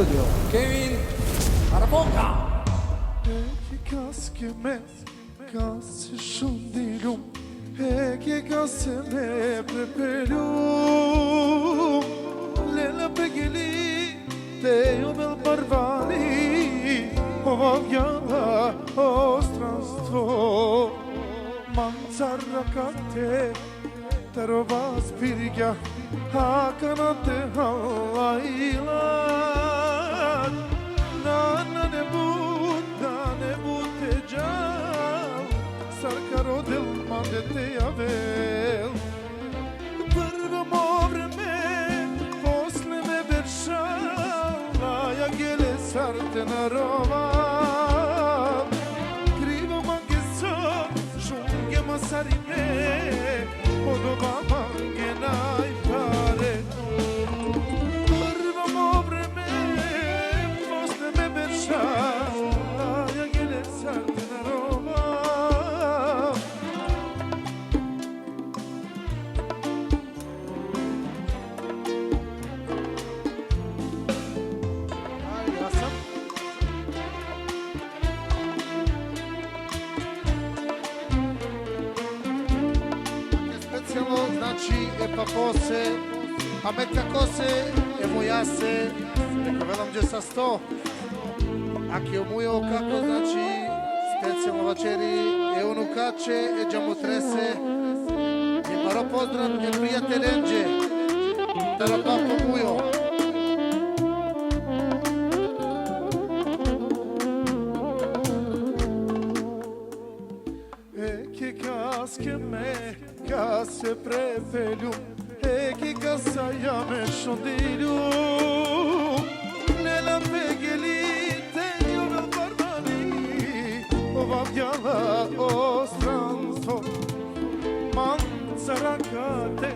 studio, Kevin Araponga. Kaske me, kaske shumë dilum, e ke kaske me prepelum. Lela pegeli, te jo bel barbari, o vavjala, o stranstvo. Manzarra kate, te roba spirga, hakanate halailan. Nana ne bute gjall, sarkaro del mande te javel. Prvo movre me, posle me beršala, ja gele sarte na rova. Krivo mange so, žunge masari me, podoba mange najpare. Prvo movre me, posle me beršala, ja gele sarte na rova. Znači, pa kose, a metka kose, evo ja se, neka velam gdje sa 100. Aki je mujo kako, znači, specijalno večeri, unukače, džamo trese, i baro pozdrav, i prijatelj Enđe, da na papo mujo. Eke kaske me, kase prepelum, eke kasa jame shondilum. Nela pegeli, te jove barbani, ova vjala o stranstvo. Manzara kate,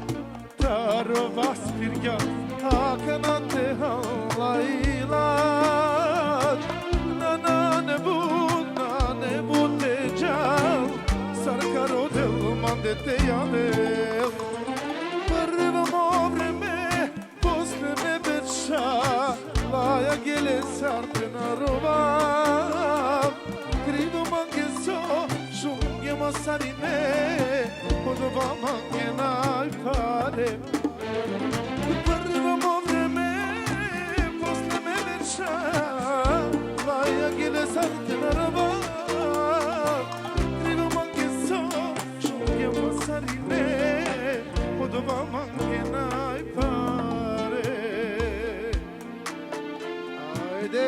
tarova spirja, hakanate halailat. Na ne bute džal, sarkaro del mande te javel. Prvo movre me, posle me beršala, ja gele sarte na rova. Krivo mange so, žunge masari me, podoba mange najpare. Prvo movre me, posle me beršala, ja gele sarte na rova. Podoba mange najpare. Ajde.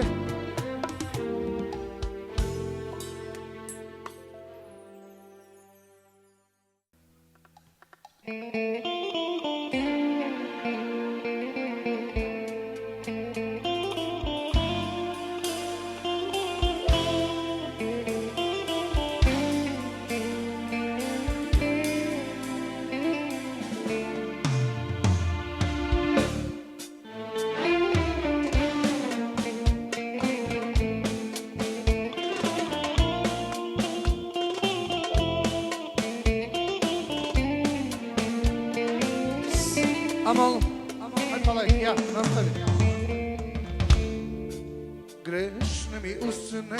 Amal, Hajde palaj, ja, nastavi. Grešne mi usne,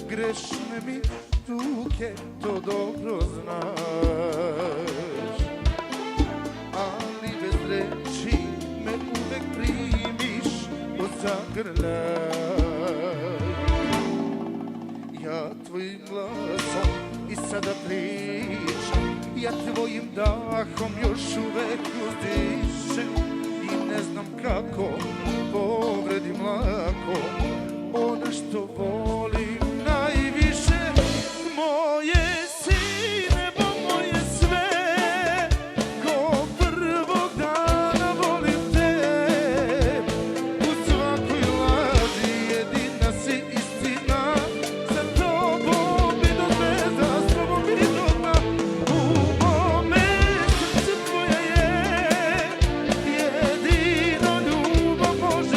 grešne mi ruke, to dobro znaš. Ali bez reči me uvek primiš od zagrljaj. Ja tvojim glasom i sada pričam, ja tvojim dahom još uvek uzdišem i ne znam kako povredim lako ono što volim najviše. Moje si nebo, moje sve, ko prvog dana volim te. U svakoj laži jedina si istina, sa tobom bi do zvezda, s tobom bi do dna. U mome srcu tvoja je jedino ljubav može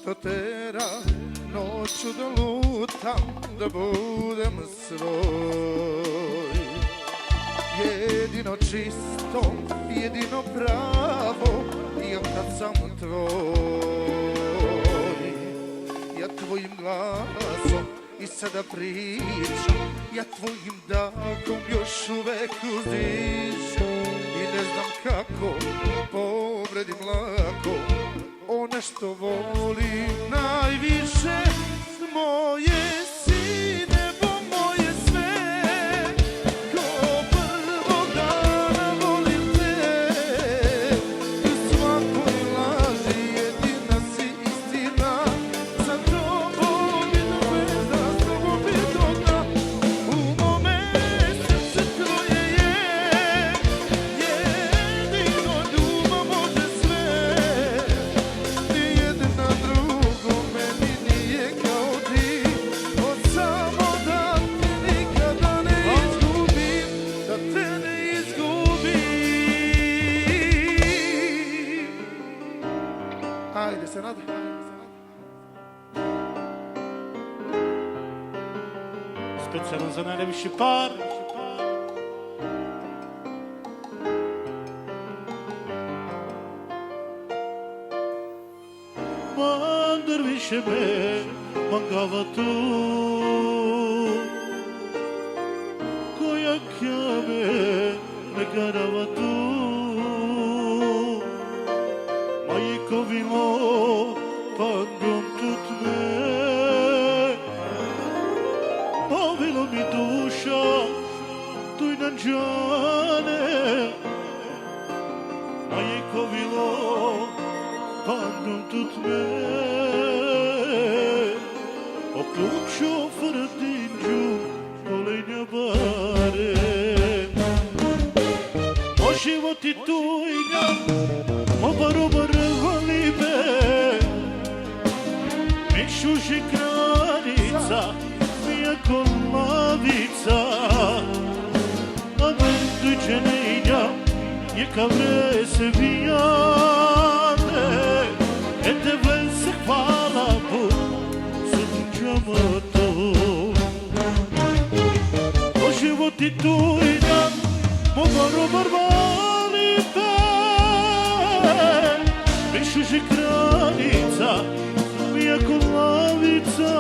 to tera noću da lutam, da budem svoj. Jedino čisto, jedino pravo, ja kad sam tvoj. Ja tvojim glasom i sada pričam, ja tvojim dahom još uvek uzdišem. I ne znam kako povredim lako one što volim najviše. Moje si nebo, moje sve, ko prvog dana volim te. U svakoj laži jedina si istina, sa tobom je do bezda, s tobom je do dna. U mome srce tvoje je, jedino ljubav može sve. Nijedna drugo meni nije kao ti, od samo da te nikada ne izgubim, da te ne izgubim. Ajde se nadam. Specijalno za najljepši par. Mandar više me mangava tu, koja kjame me garava tu. Majko vino pandom tut me, povilo mi duša tuj nanđane. Majko vilo pandom tut me, oključio frdinđu polenja bare. O život i tujnja, o barobar valibe, mišuži kranica, mijako lavica. A men tuđe ne idjam, je kao vre se vijane. Ete vlen se hvala Bog, srđama to. O život i tujnja, o barobar valibe, mišuži kranica, mijako lavica.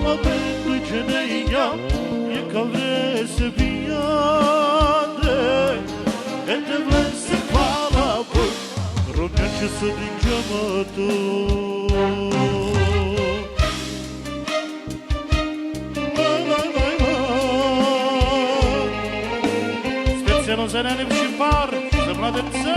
A men tuđe ne idjam, je kao vre se vijane. Ete vlen se hvala Bog, rodnjače sa dinđama to. Specijalno za najljepši par, za mladence.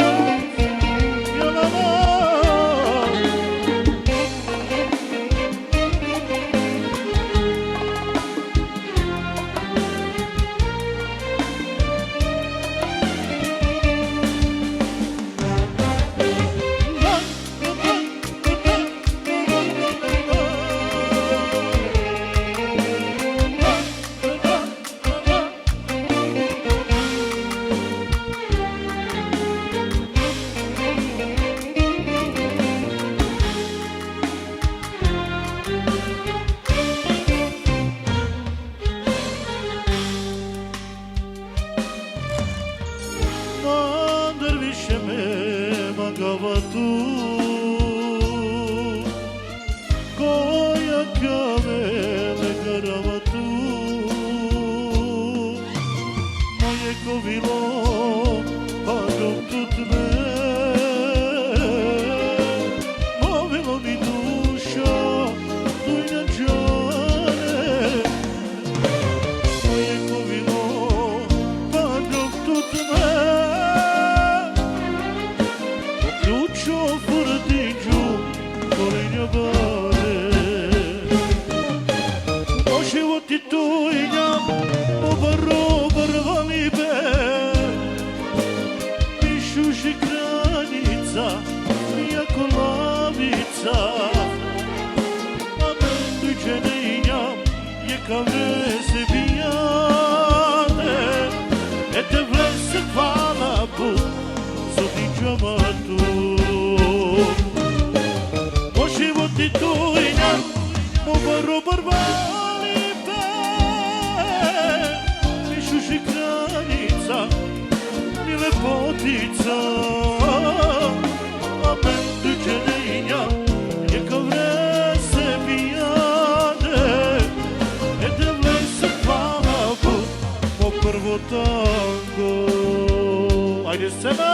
Mandar više me mangava tu, koja kjame me garava tu. Moje kovilo padom tut me, povilo mi duša tuj nanđane. Moje kovilo padom tut me, oključio frdinđu polenja bare. O život i tujnja, o barobar valibe, mišuži kranica, mijako lavica. A men tuđe ne idjam, je kao vre se vijane. Ete vlen se hvala Bog, sa dinđama tu. Robarbalite, Mišu și Granica, ni lepotica, amen duce de inja, je kao vrese pijane, e te vlej se hvala Bog, po prvo tango. Ajde sebe!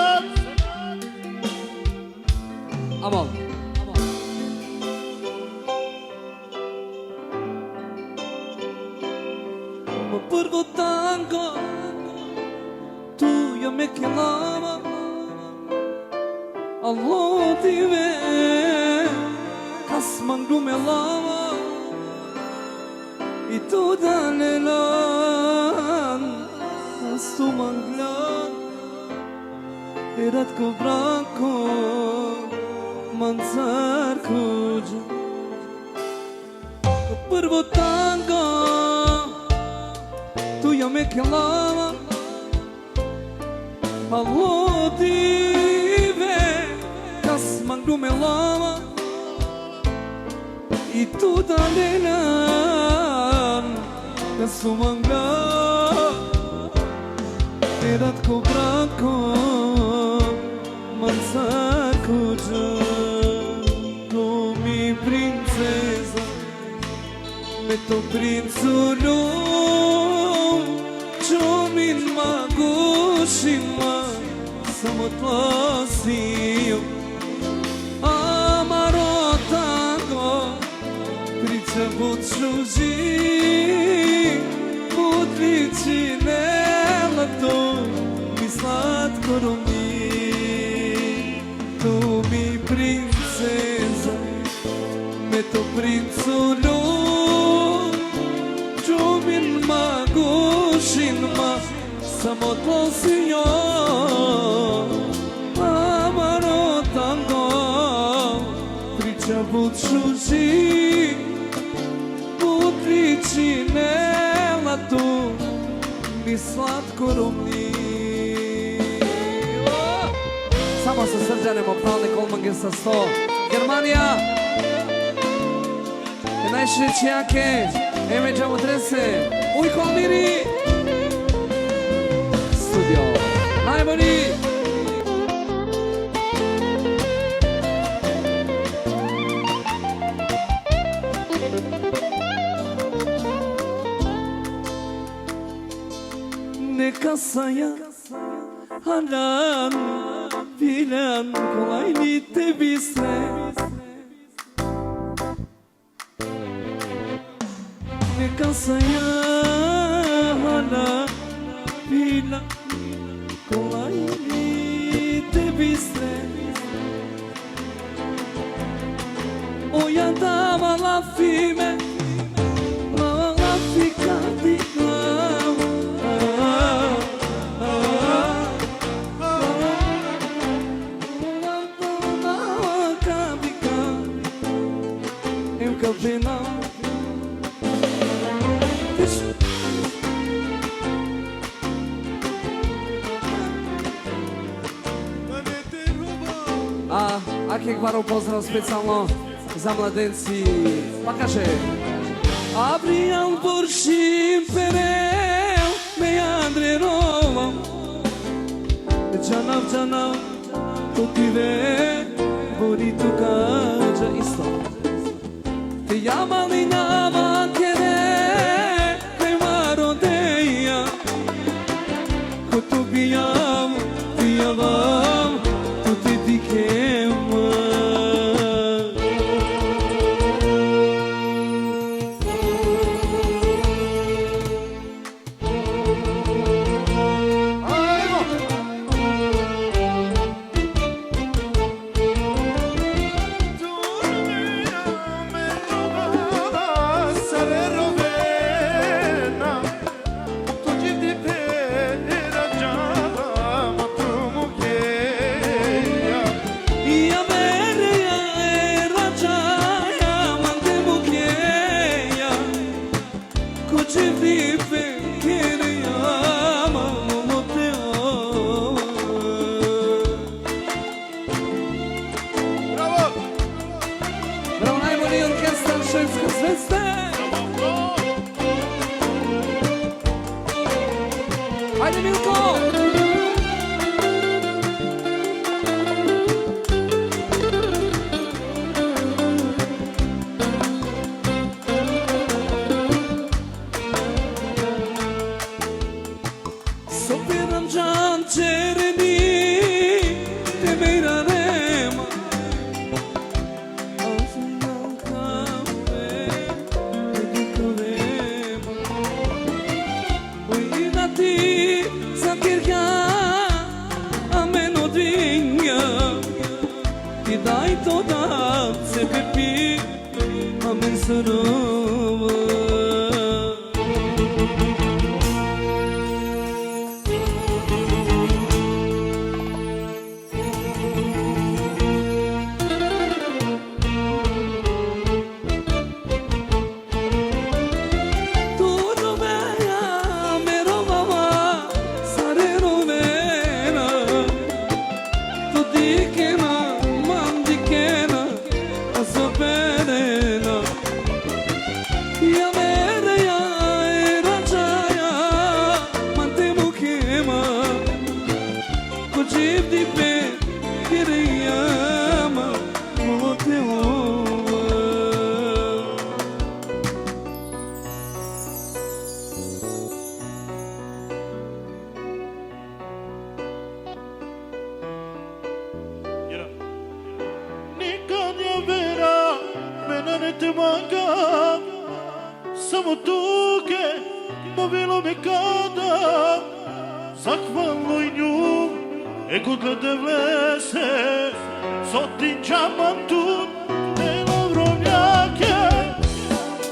Amal. Prvo tango, tu ja me chiamava, all'otive, casmandu me lava, e tu dalelan, astu manglan, erat ko branco, manzar kuđu. Prvo tango, tu ja me chiamava, all'otive, casmandu me lava, e tu dalelan, astu manglan, erat ko branco, manzar kuđu. Mi princesa, me to princulum, čumin magušima, samo tlasiju. Amaro tango, priča bučuži, putliči nelato, mi slatko romni. Tu mi princesa, me to princulum, čumin magušima, samo tlasiju. Amaro tango, priča bučuži, putliči nelato, mi slatko romni. Samo sa srđanem opalne kolmange sa 100. Germanija! E najšrećijake, emeđamo drese, uj kolmiri! Studio, najbolji! Neka saja, halan, filan, kolay tebi se. Neka saja, halan, filan, kolay tebi se. O ya dava la fime, la fica di Akih varov pozdrav specijalno za mladenci, pa kaže Abrial Boršim Perel Meandre Rovam Džanav, to ti ve Bori tu kađa isto Te jamali nama kere Kaj varo deja Ko tu bijam, bijavam Tu ti dikem ti daj to da se bebi amen sarova Nikad je vera, mene ne te manjka, samo tuge, bavilo me kada, zahvalno i nju, kod glede vlese, sotin džamantun, ne lavrovnjake.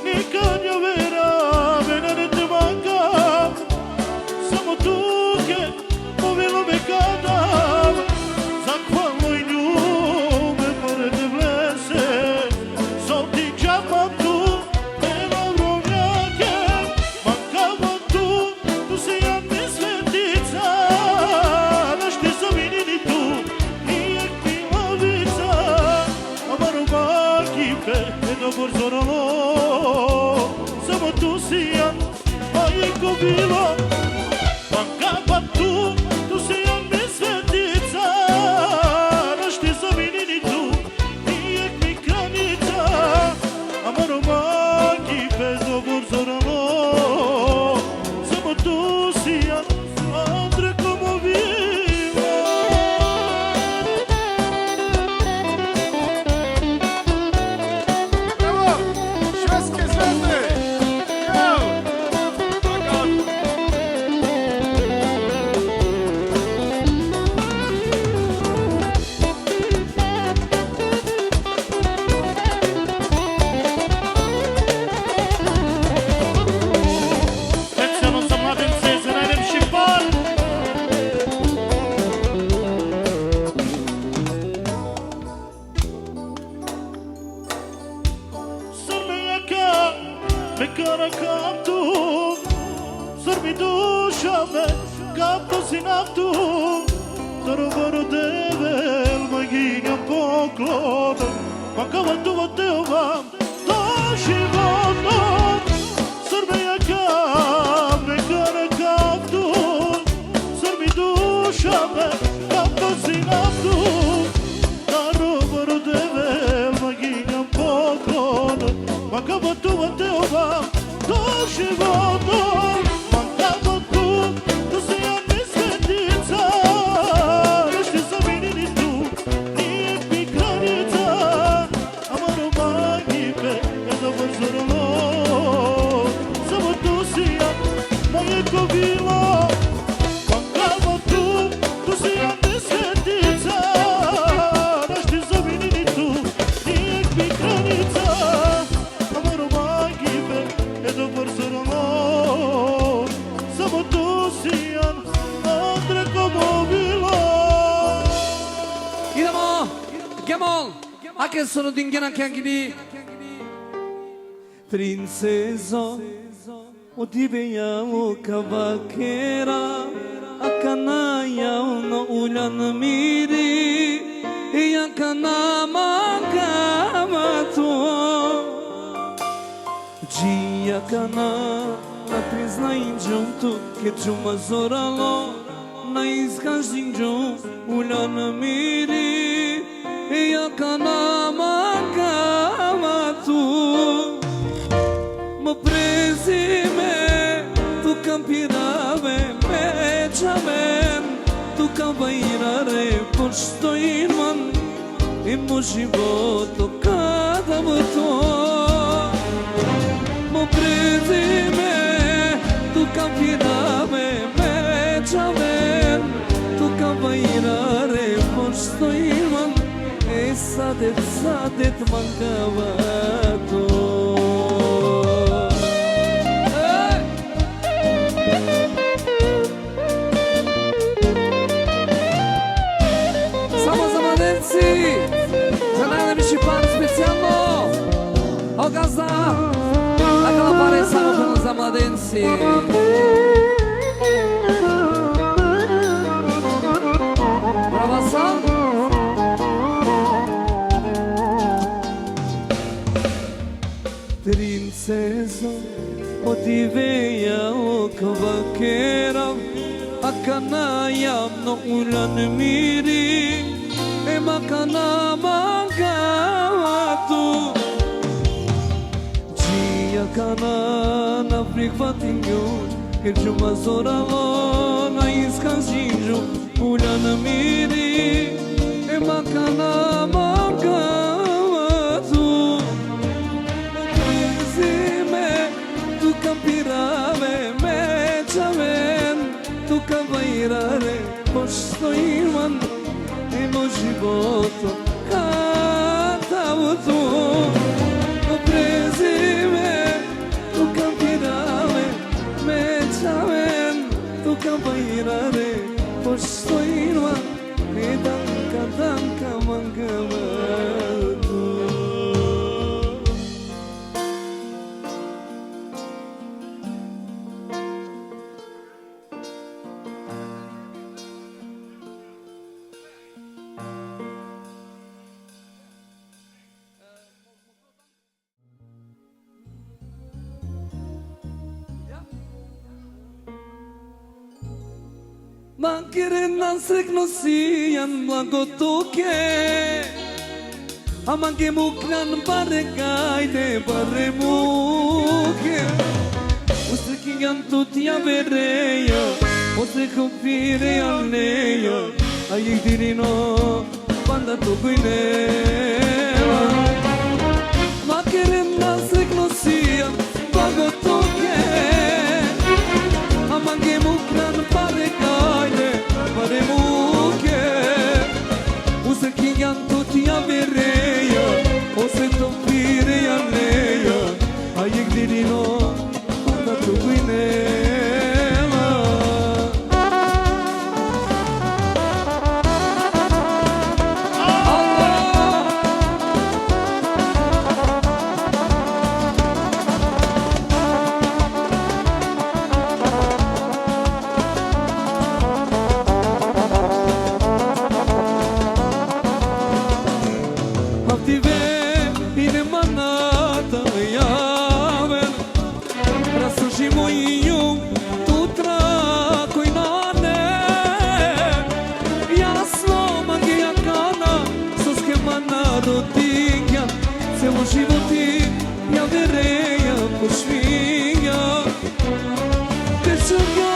Nikad je vera, mene ne te manjka, samo tuge, bavilo me kada, zahvalno i nju, dobro zoralo, samo tu si ja, a je ko bilo, banka pa tu si ja ne svetica, naš te zaminini tu, nijek mi kranica, a maro maki bez dobro zoralo, samo tu si ja, Andre como vivo. Me cara captu, sormi duša me, kapto si naftu, Tarovaro devel, maginjam poklon, makava tuva te ovam, do životom, sorme jaka, me cara captu, sormi duša me, kapto si naftu, Tarovaro devel, maginjam poklon, makava tuva te ovam, do životom, makava tu se ja ne svetica, nešto zaminini tu, nije mi granica, amaro magipe, je dobar zoralo, samo tu si ja, moje ko bilo, makava tu se ja ne svetica, nešto zaminini tu, nije mi granica, amaro magipe, je dobar zoralo, samo tu si ja, Andre como bilo. Idemo, Gemol, anche sono dinghena che anche lì. Princeso, o ti veiamo cavaquera, a canaia no ulan miri, e a canama camato. Dia cana, na priznaj junto, que chuma zoralo, na iskazin jum, ulan miri, e a canama camato. Mă prezime, tu campirave, mechamen, tu cavairare, posto irman, e mo životo kada to. Mă prezime, tu campirave, mechamen, tu cavairare, posto irman, e sadet mancava Samo zamadenci, za najlepši par specijalno o gazda, dakle pare samo za mladenci. Brava sam. Princeso, otiveja oko vaquera, akana javno ulan miri, makana mangavatu. Dia kana na prihvatinju, jer ćuma zoralo na iskazinju, ulan miri, makana mangavatu. Zime, tu campirave, me čaven, tu kabairare, pošto imam imo životu, katavu tu. Prezime, tu campirave, me čaven, tu kabairare, pošto imam danka mangavatu. Mankirendan seknosian blagotoke Amanke muknan barekaide baremuke Ustrikingan tutia vereya Ose kupire aneya Ayik dirino banda tukuineva Mankirendan seknosian blagotoke Amanke muknan barekaide Paremuke Use kingan tutia vereya Ose topire aneya Ayik dirino Anda tukuineva Životi ja vereja pošvinja Tečaga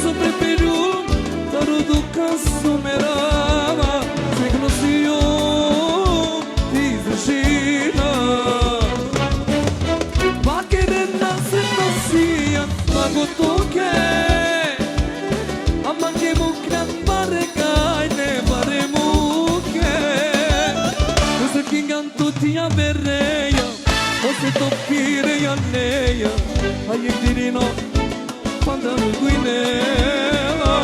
za prepelju Taru duka sumerava Sveg nosio ti izražina Vakerena se nosija Magotoke A mange muknan barekajne baremuke Uze kingan tutia vereja Ose topire aneya Ayik dirino panda guineva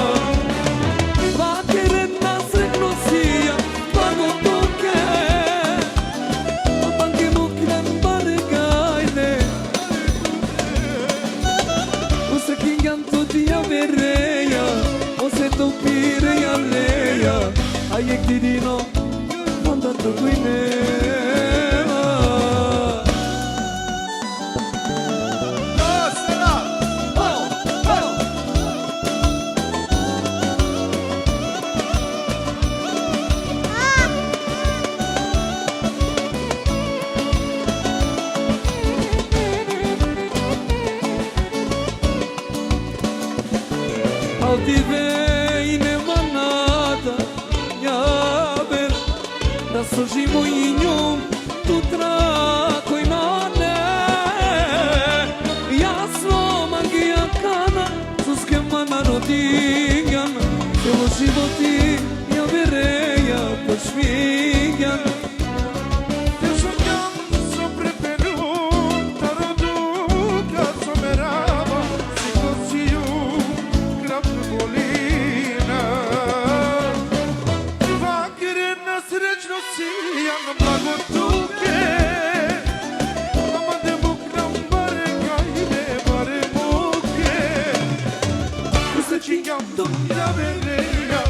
Vakerena seknosija Magotoke Amanke muknan barekajne Ose kingan tutia vereja Ose topire aneya Ayik dirino panda guineva Altivei nemanata Jaber Da sožimo i njom Tu trako i mane Jasno magija kana Suske mana rodinjan Celo životi ja vereja pošvinjan na blago tuke Ama de buk nam bare gaile bare muke Usta činjam dumja vereja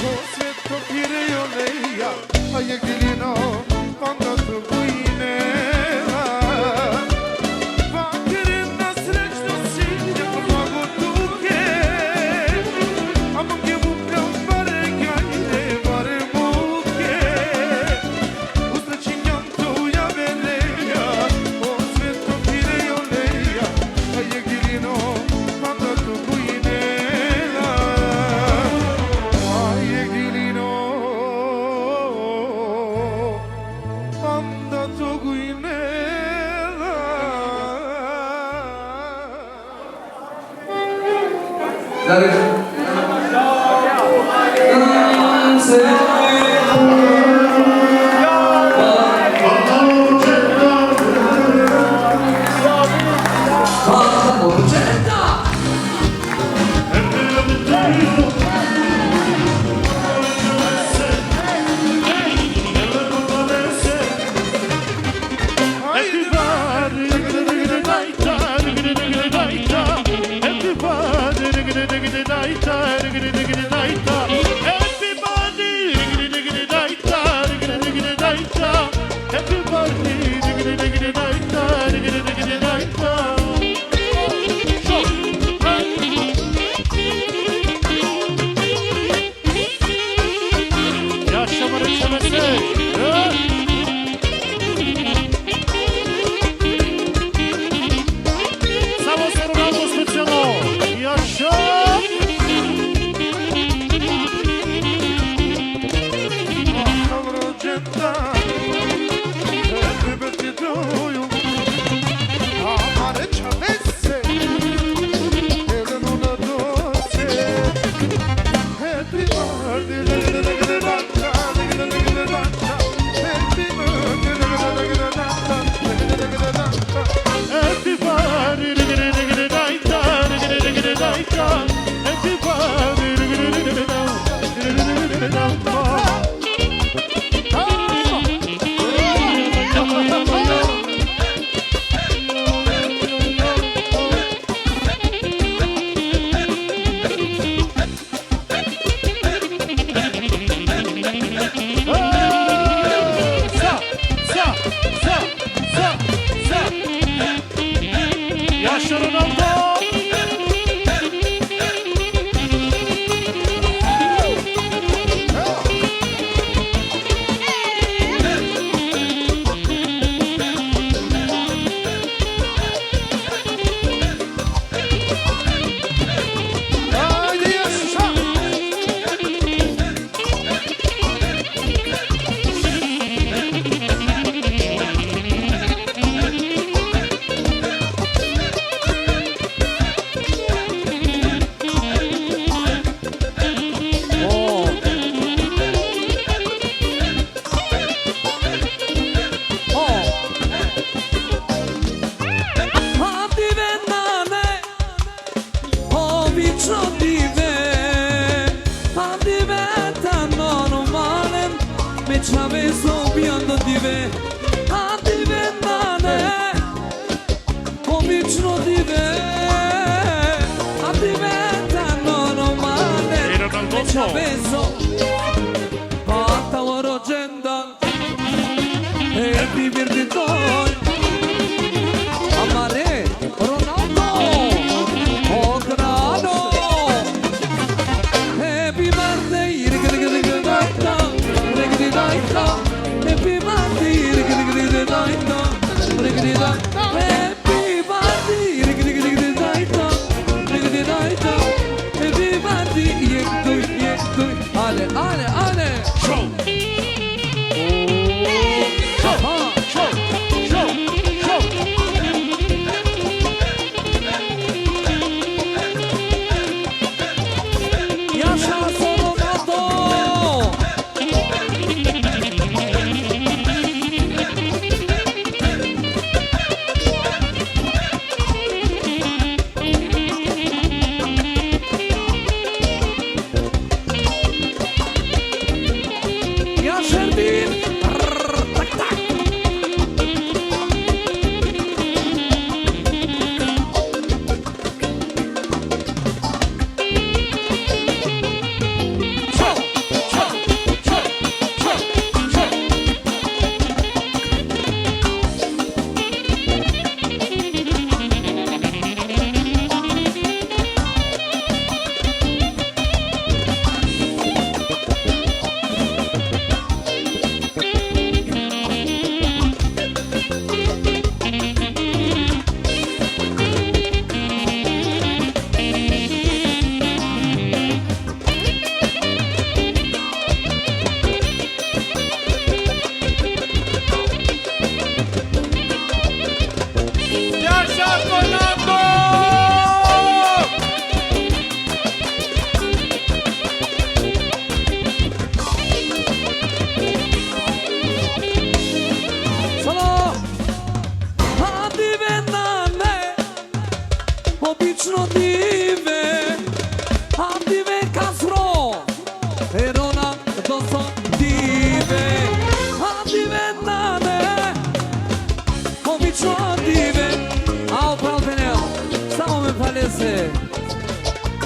Ko sveto pirejo leja A je gilino panda tu gujine Vakirina srećno silja na blago tuke Ama de buk nam bare gaile bare muke Usta činjam tuja vereja Ko sveto pirejo leja A je gilino panda tu gujine A je gilino panda tu gujine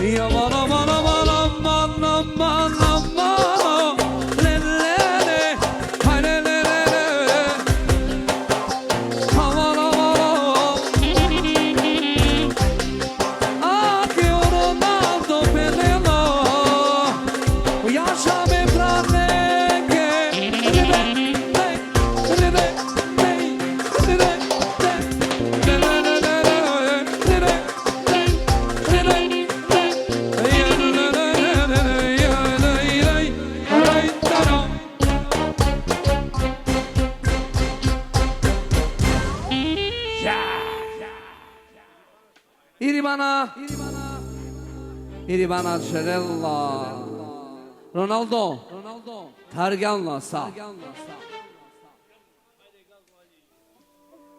Yaman aman aman aman aman aman le le le hay le le le le aman aman ah che oro tanto pelelo yaşa be frate che İribana Şerella Ronaldo Targanla sağ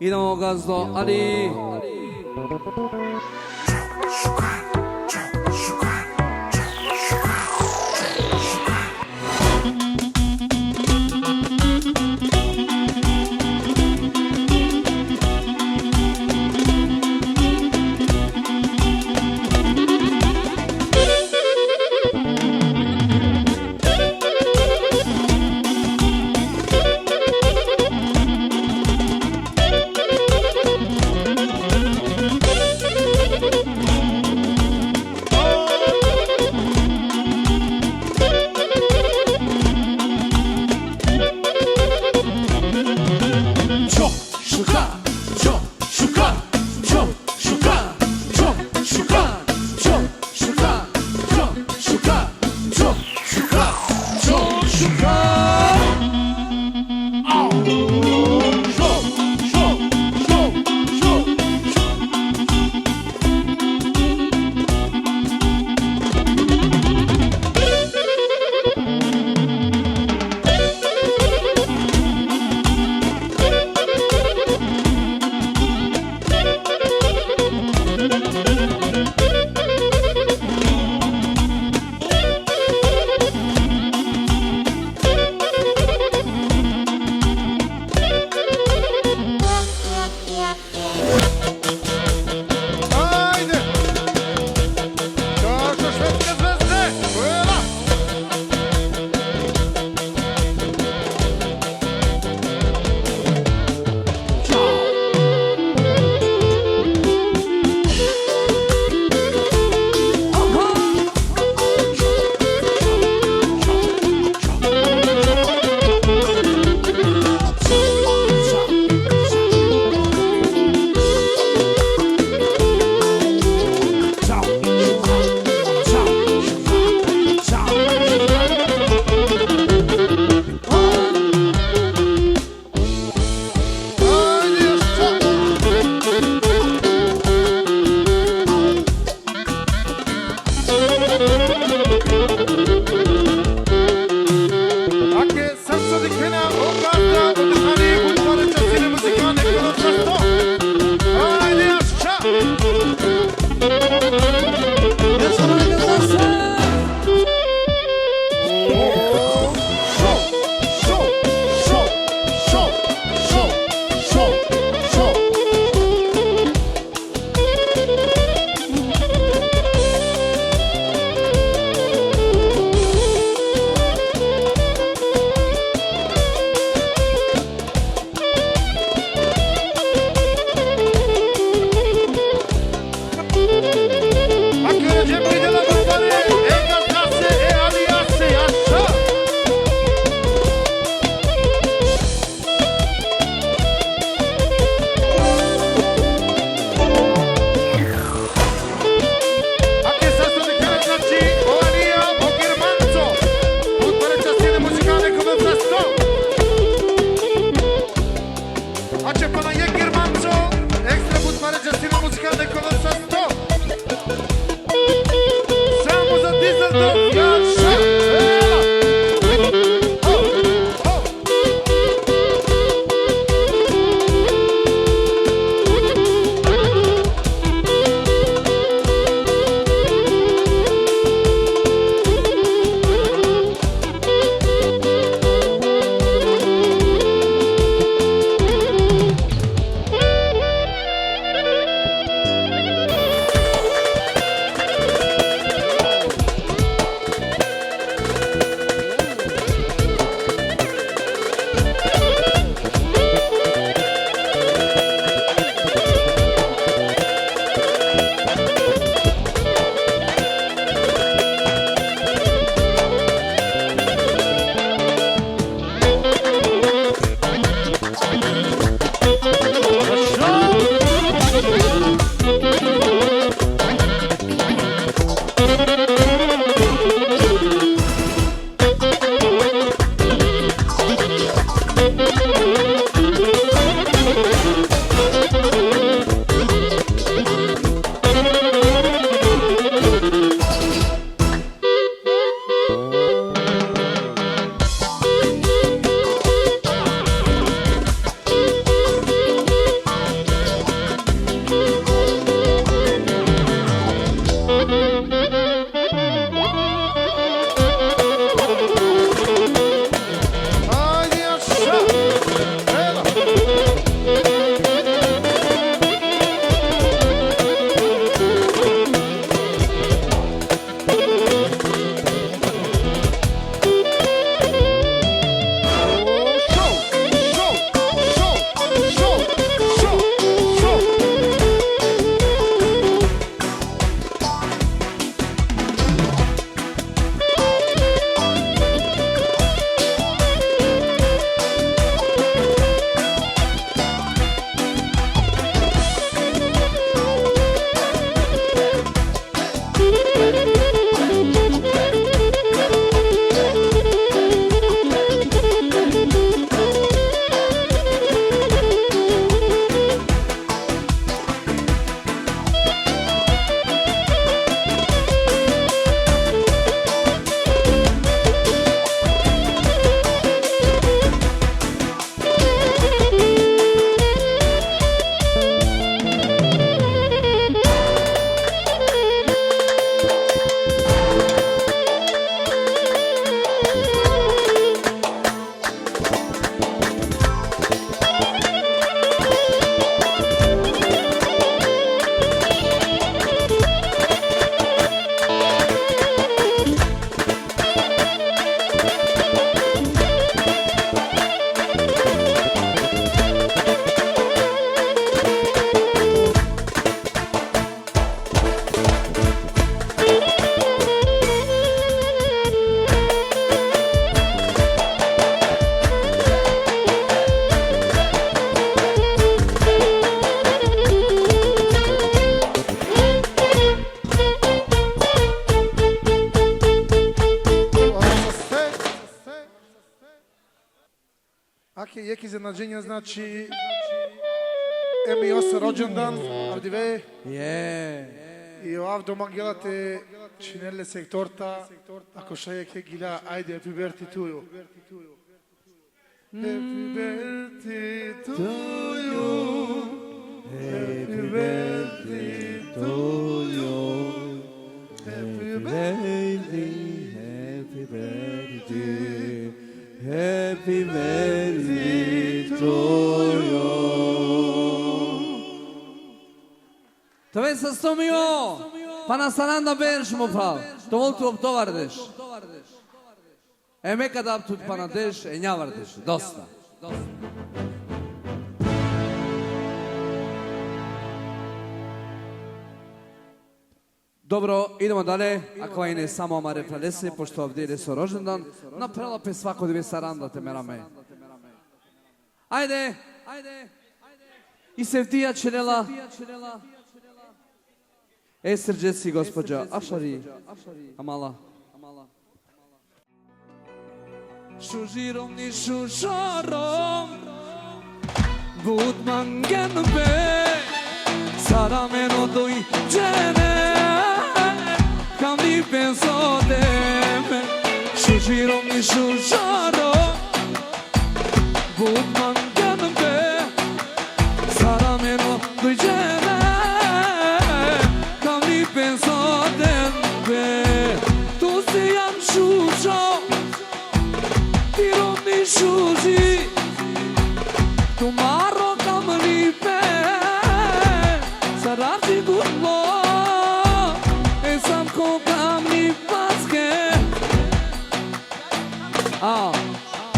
İdemo Gazdo Ali Аке јеки изненаđenja, значи еми осе роđendan, авдиве и овде мангелате чинеле секторта, ако шајеке гила, ајде, happy birthday to you. Happy birthday to you. Happy birthday to you. Happy birthday, happy birthday, happy birthday to you. Това е със 100 милиона. Пана Сананда береш му прав. Доволто обтовардеш. Еме када тут панадеш, нявардеш. Доста. Dobro, idemo dalje. Ako i ne samo Amare Pralese, pošto ovdje je so rođendan, napravila pe svako dve saranda te merame. Ajde! I sevtija činela. Srđeci gospođa Ašari Amala. Šužirom ni šušarom, budmangen be, sarameno doj džene, kam ni penso deme. Šužirom ni šušarom, budmangen be, sarameno doj džene, kam ni penso deme. Tu si jam šušao, tironi šuži, tu maro kam lipe, sarabži gudlo, sam ko kam ni paske.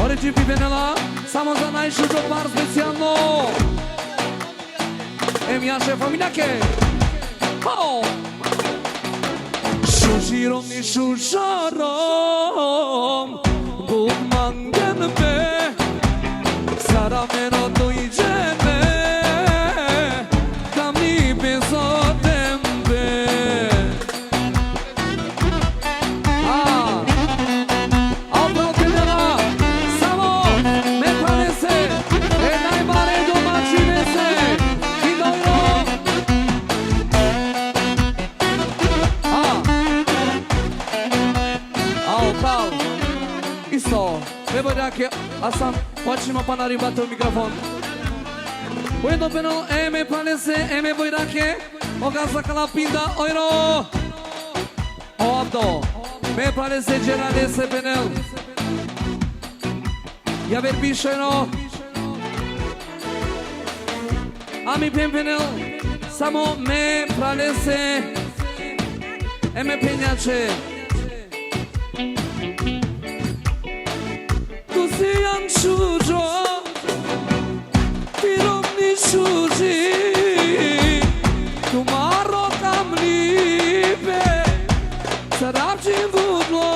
Oređi pipenela, samo za najšužo par specijalno. Jaše Faminake. Šužirom ni šužarom, budmangen be, sarameno dojđene, kam ni bezodem be. Opravo penela, samo me pranese, najmare domaćine se, vidojno. Pravo, isto, treba rake, a sam počnemo pa naribati u mikrofon. Ujedno penel, me planese, me bojrake, ogaza kalapinda, ojro. Ovdo, me planese, džerade se penel. Ja ver pišeno. A mi pen penel, samo me planese, me penjače. Tu si jam šuđo, pirom ni šuži, tu maro kam lipe, sarabđim budlo,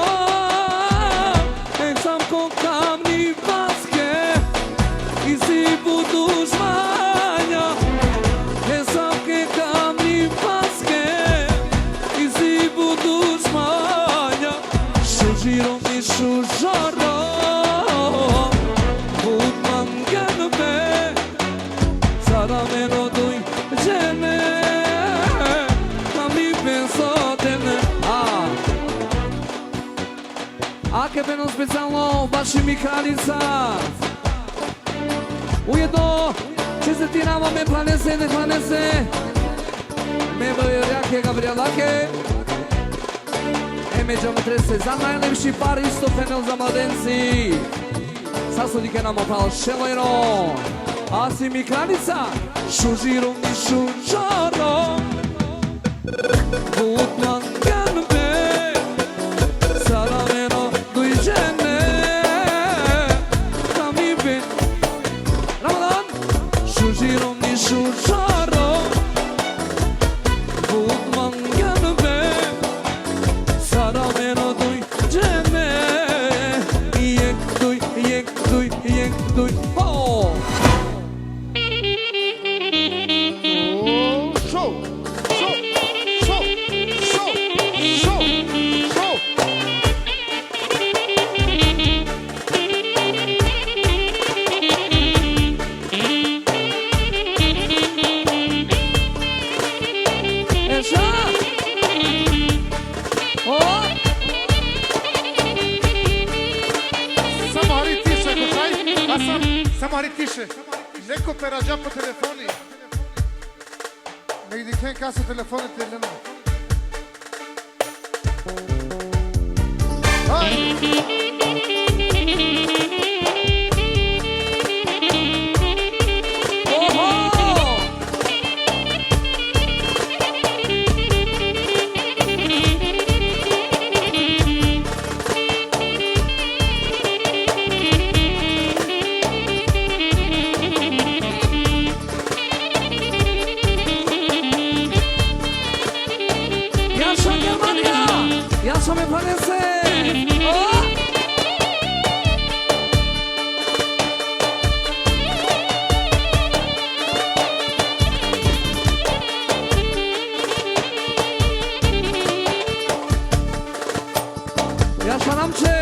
sam ko kam ni paske, i si budu žmanja, sam ke kam ni paske, i si budu žmanja, šužirom ni šužarom. Sarameno doj džene, kam ni penso dene. Ake benom specijalno baš i Mihalica. Ujedno čestitinamo me planese, ne planese, me bojrjake Gabrielake. Međamo trese za najlepši par, isto penel za mladenci. Sasudike nam opal šelojno. A si mi kranica, šužirom ni šužarom, budmangen be, sarameno dojđene, kam ni ben. Ramadan, šužirom ni šužarom, budmangen be, sarameno dojđene, jek duj, jek duj, jek duj, Са мари тише. Неко пераджа по телефони. Не ги диктен каса телефоните Елена. Яша me parece. Oh! Яша Намче.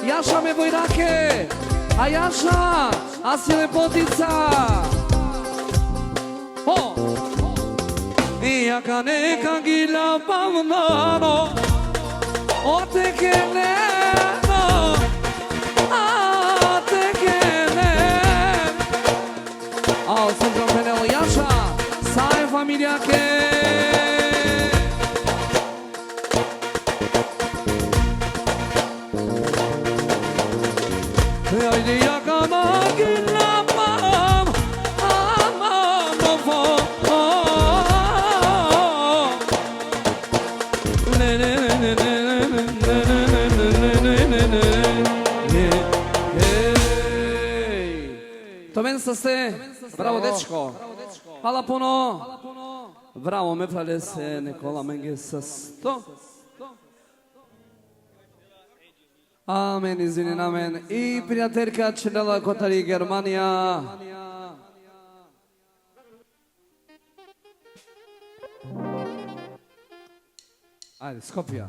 Jaša me Vojrake, a Jaša, a si lepotica. Iaka neka gila pavnano, o te keleno, a te kelen. Ao sam trompenelo Jaša, sai familia ke. Haydi yakana güllemem aman of Tomen sa ste, bravo dečko, hvala puno, bravo me pale se Nikola Menge sa 100. Amen, izvinin, amen. I prijateljka Činela Kotari, Germanija. Ajde, Skopja.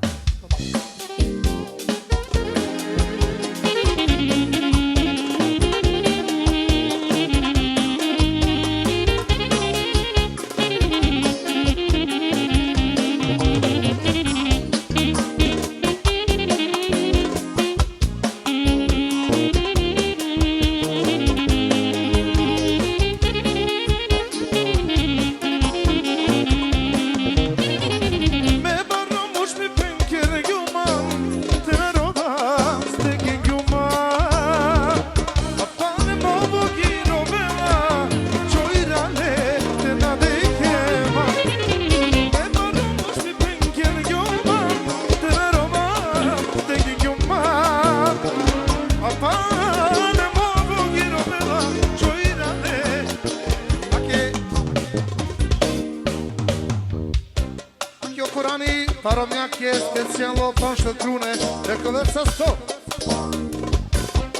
Paromniak je specijalno pan što trune, rekao već sa 100.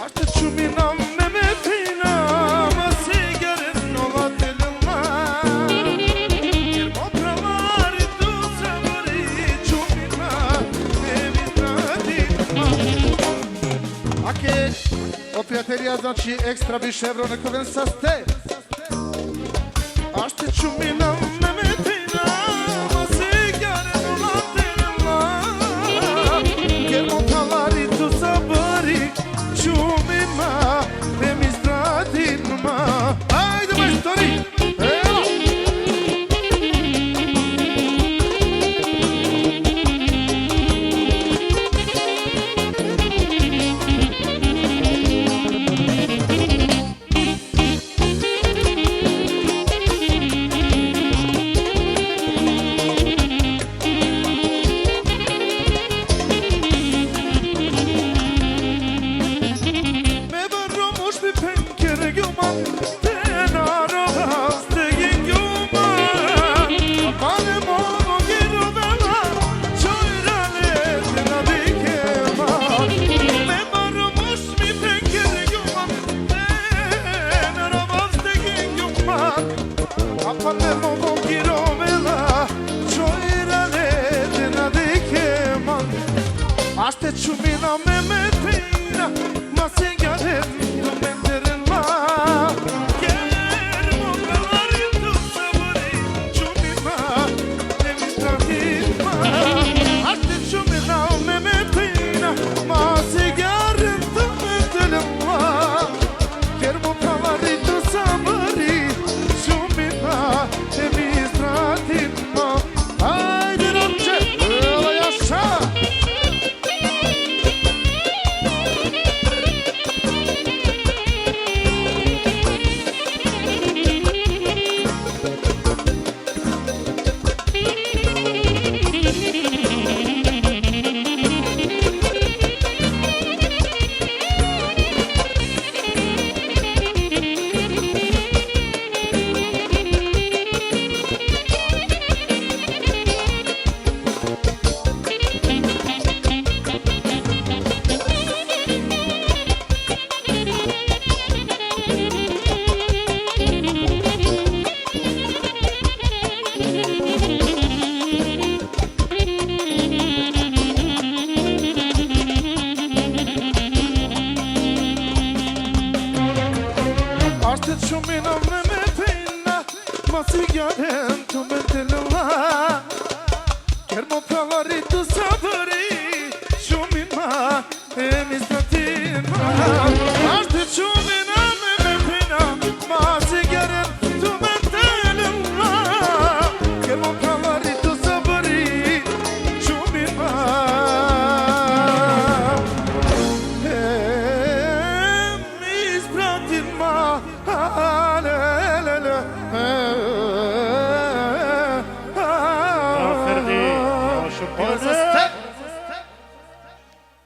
A što ću mi nam ne prijatelija, znači ekstra više evro, neko ven sa ste. A što ću mi na meme pina, ma se gare do laterala. Ker mo talari tu sabari, ću mi ma, ne mi stratin ma. Ajde majstori, evo!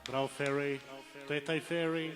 Bravo Ferry, Tetaj Ferry.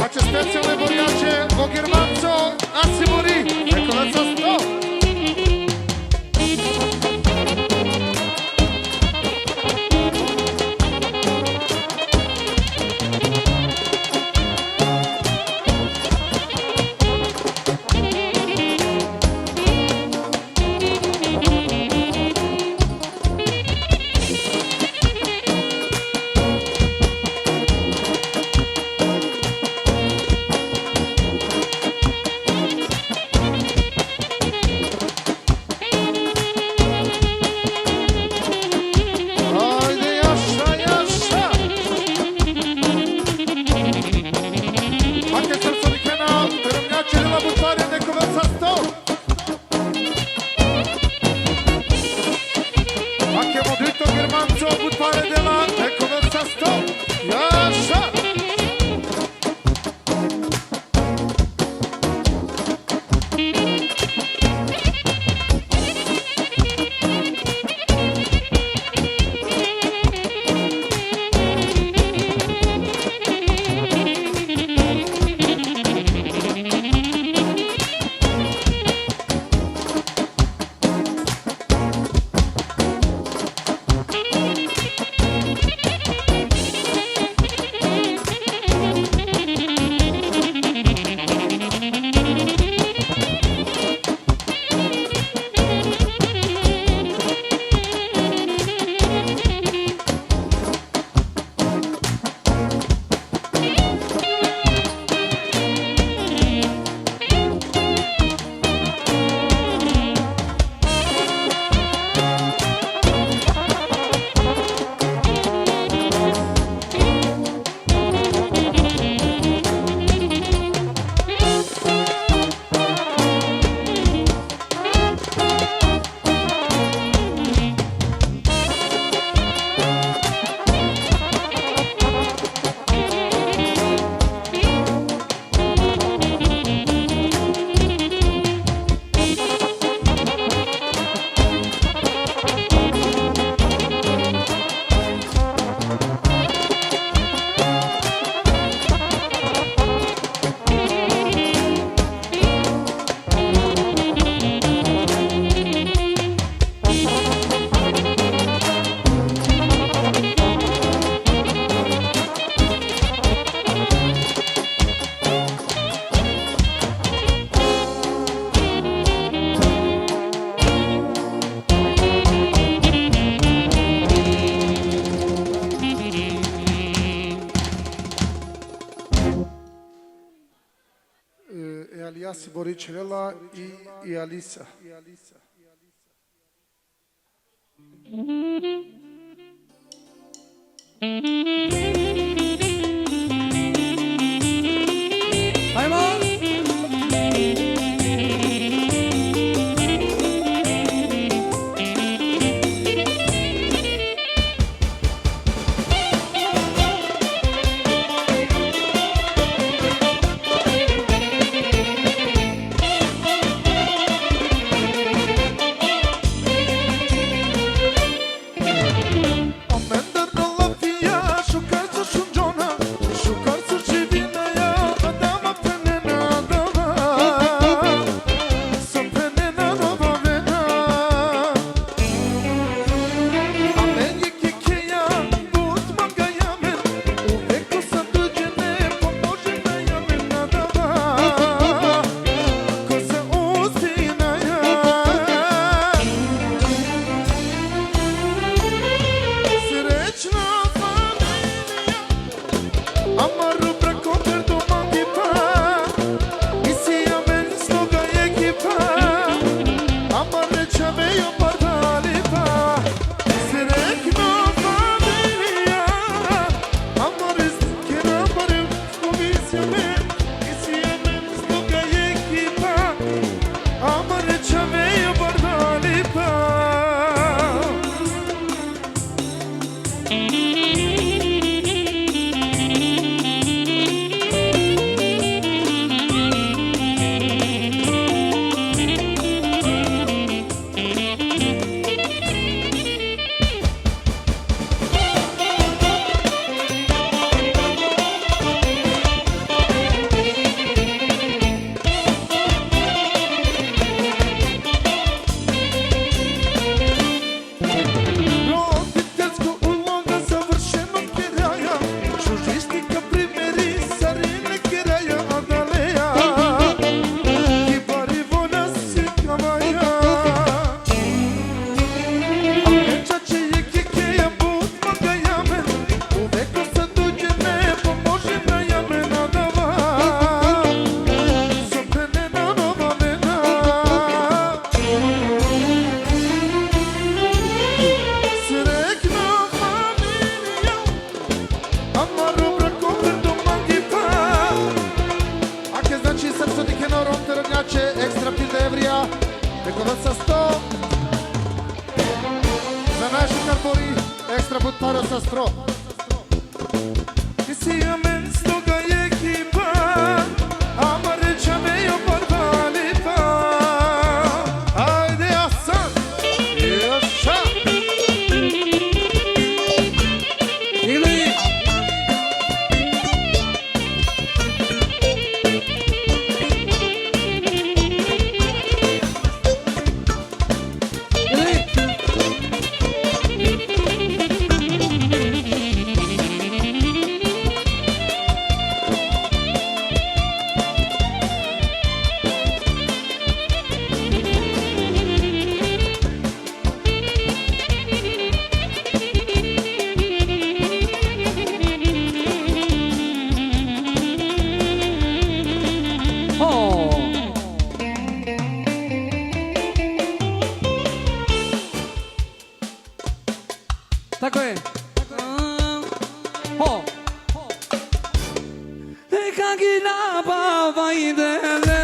Face specijalne borijače, Bogirmanco, Asimuri, Nekovaca 100. Ajde, jaša, jaša! Make srcovni kanal, Drvnjače, Rila Butvarja, Nekovaca 100. Make modrito Germanco, Butvarja dela, Nekovaca 100. Jaša! Aliasi Boričerela i Alisa. Ajmo! Amendar na lafijašu kad sa stro. Ti si amen stoga ekipa, ama reçame yo portalita. Ajde Hasan. Yaşa. Ili. Ili. O. Tako je. Ho. E kagina baba ide le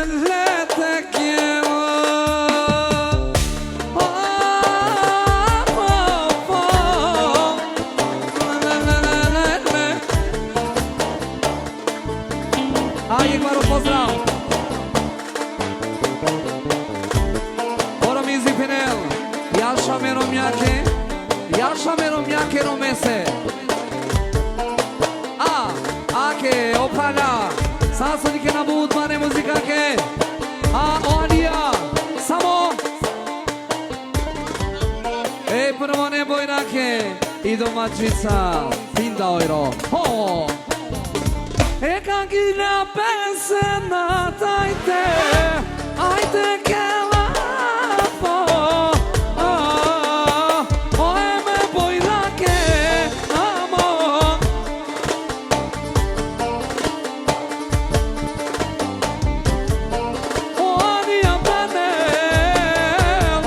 te quiero. Aj, Igvaru, pozdrav! Ora mi zipinel, Jaša Meromjake Romese. Ake, opala, sasadike na budmane muzikake. Oanija, samo. Prvo nebojnake i domaćica, Finda Ojro. Ho! E kagina pensena tajte, ajte ke lapo. Oe me bojnake, amo. Oanija panel,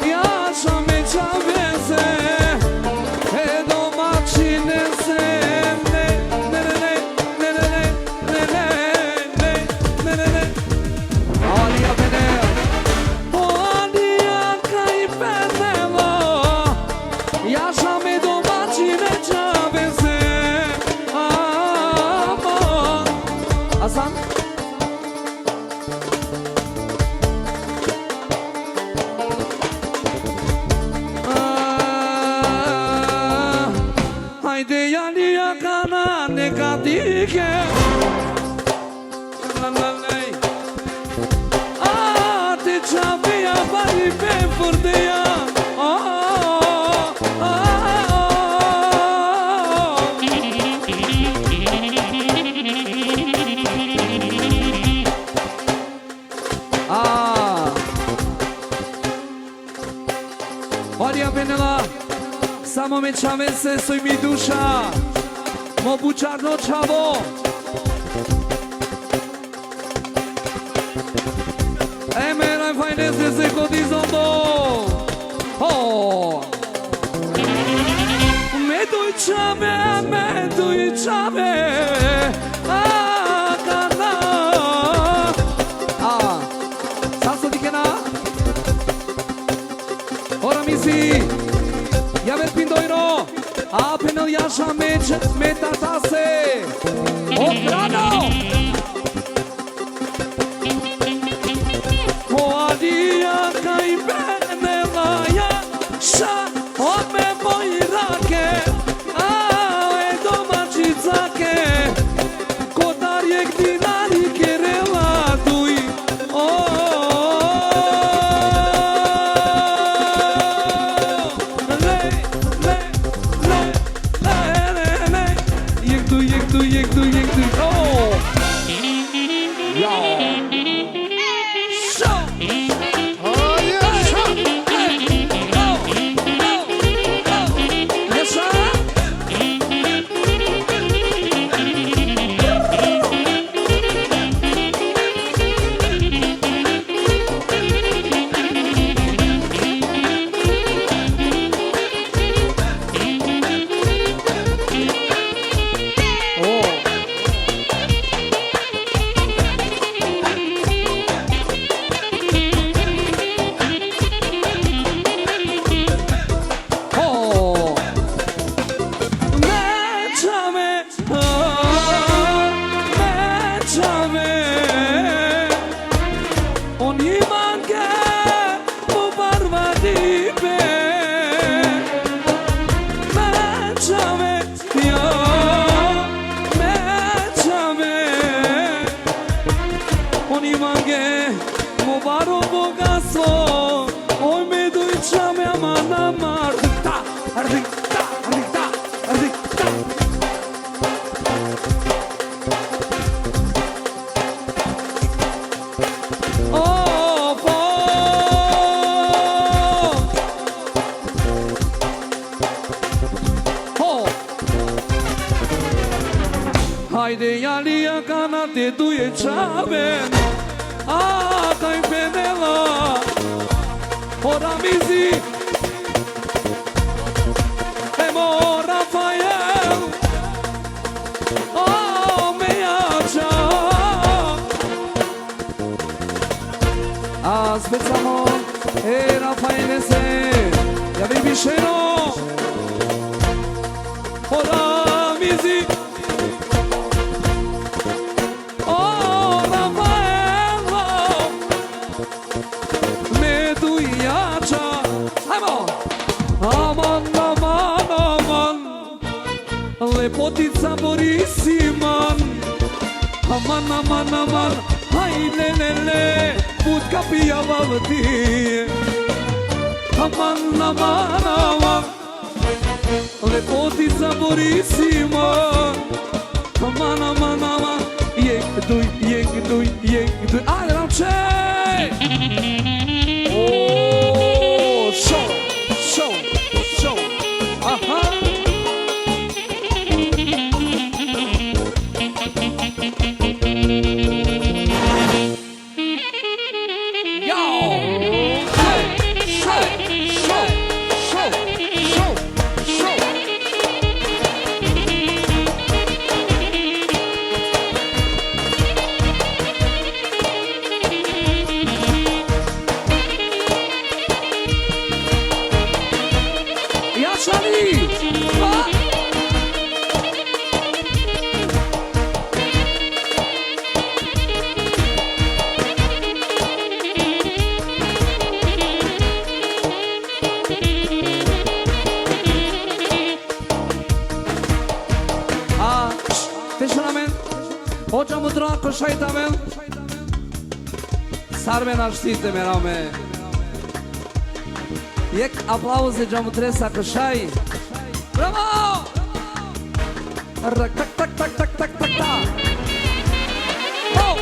Jaša me čaveze, e domaćine se. Hasan? Haydi yani yakana ne kadike. Te çabaya bari ben fırdıya. Maria Penela, samo me čavese, soj mi duša, mo bučarno čavo. Mera fajnese se kodizondo. Me duj čave, kana. Sasso di kena. Ora misi, Javel Pindoiro, Penel Jaša metatase. Brano! Oadia kai benela Jaša, ome bojrake, e domaćicake, kotar je dinari kerela tuj. Jektu, çave Oni mange mu barvadi be Me çave ya Me çave Oni mange mu baro bogaso Oj me duj çave aman amar Ardikta, ardikta, ardikta, ardikta Haydi yalia kanate duye çaben Atay penela Ora mizi Emo Rafael Oh mejača Aspezzamo E Rafaele se Ja vi vicino Ora mizi Aman, aman, aman Lepotica Borisiman Aman, aman, aman Hai, le, le, le Budka pijava ti Aman, aman, aman Lepotica Borisiman Aman, aman, aman Jek, duj, jek, duj, jek, duj Ajde nam čej Oh, show Show, aha Yo, show Charlie! Ah! Teşekkür Hocamı draco şaytamen Sarmen arștite merame Jek aplauze geamu tresa cășai Bravo! Tak, tak, tak, tak, tak, tak, tak, tak Oh!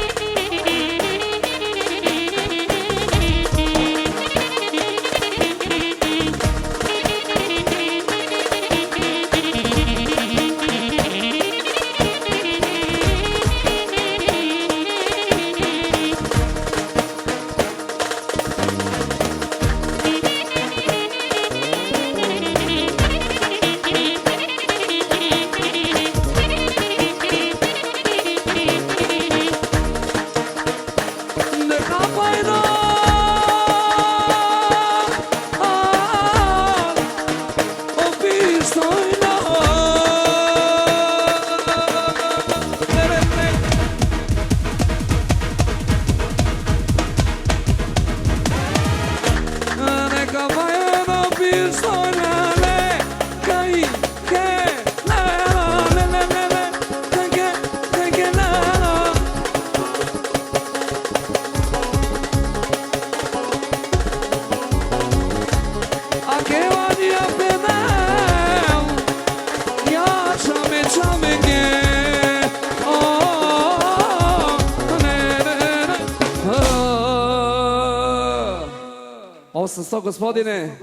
Ovo sa 100 gospodine,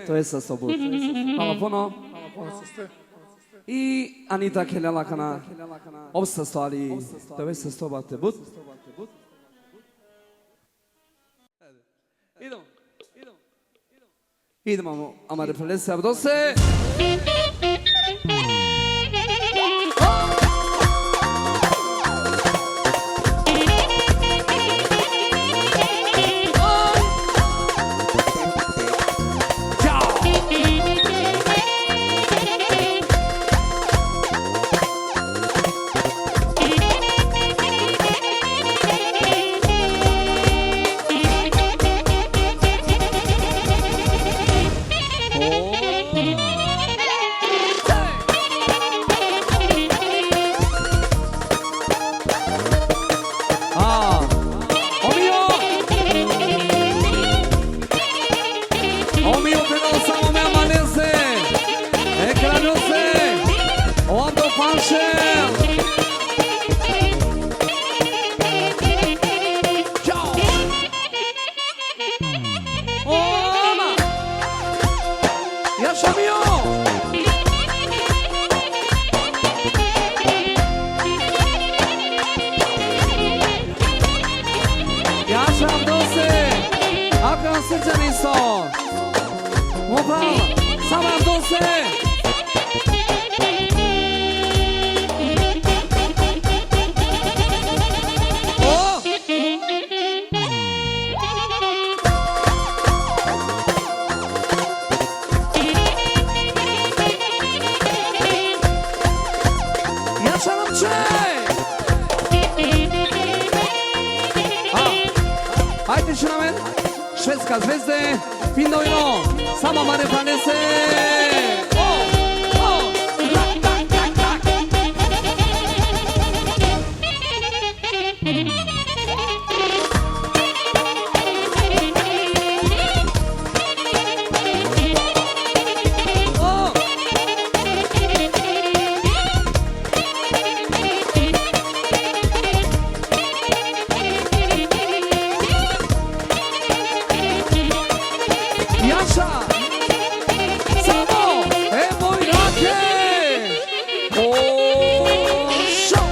to je sa 100 but. Hvala puno. I Anita Kelelakana, ovo sa 100 ali, to je sa 100 bate but. Idemo, amare prelese abdose. Sama srđanisto. Upravo, sama dose. O! Jaša nam čej! Ajde še na men, švedska zvezde, Pindovino, sama mare planese. O, o, rak, tak, tak, tak. O, Jaša, samo, moj rake. O, šo.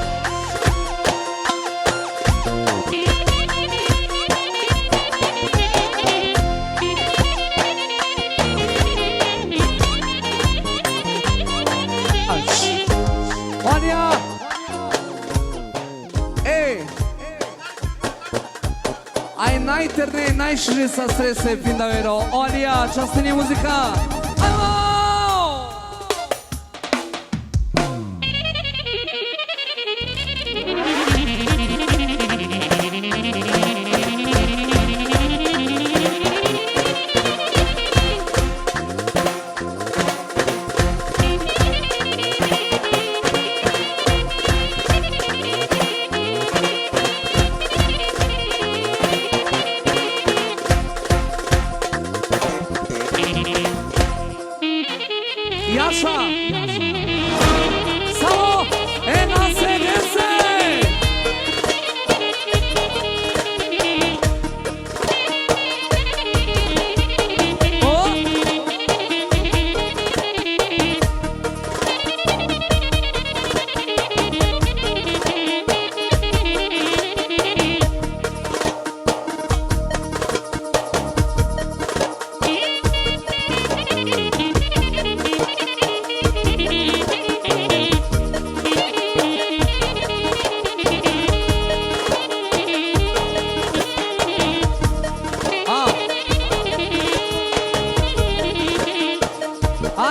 Olha, ai najterne, najšire sa strese Pindavero. Olha, častini muzika. Ajmo! Jaša, samo, na se. O,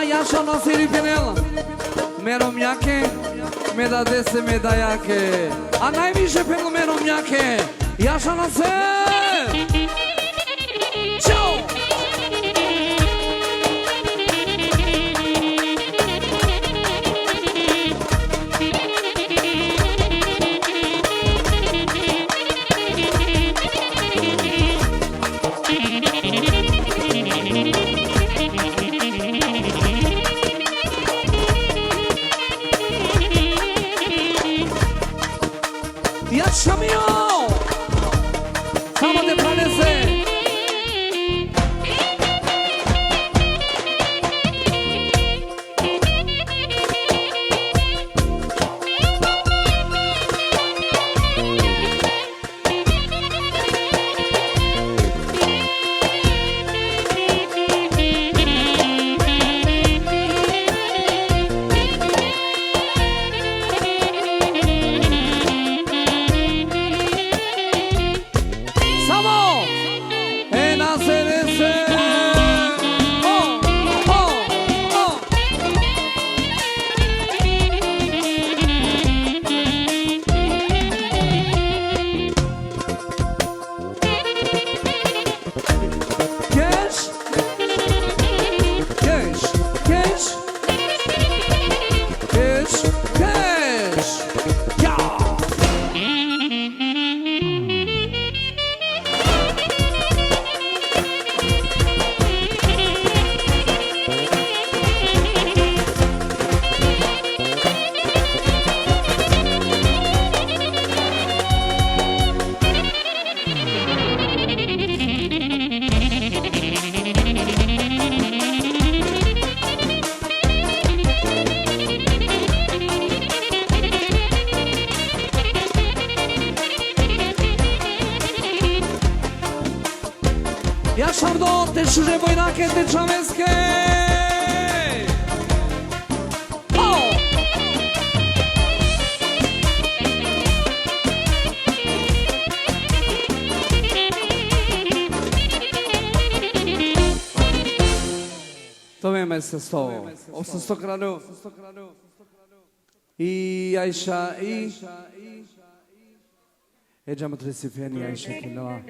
Jaša na siri penela, meromnjake, me da dese medajake, a najviše pelo meromnjake, Jaša na se. Ćao! Jaša mio! Samo te planese. Shardo, te shuže bojnake, te čaveske. To veme se s toho. 800 kradu. I Aisha i Ejam Tresifeni Aisha Kinoa.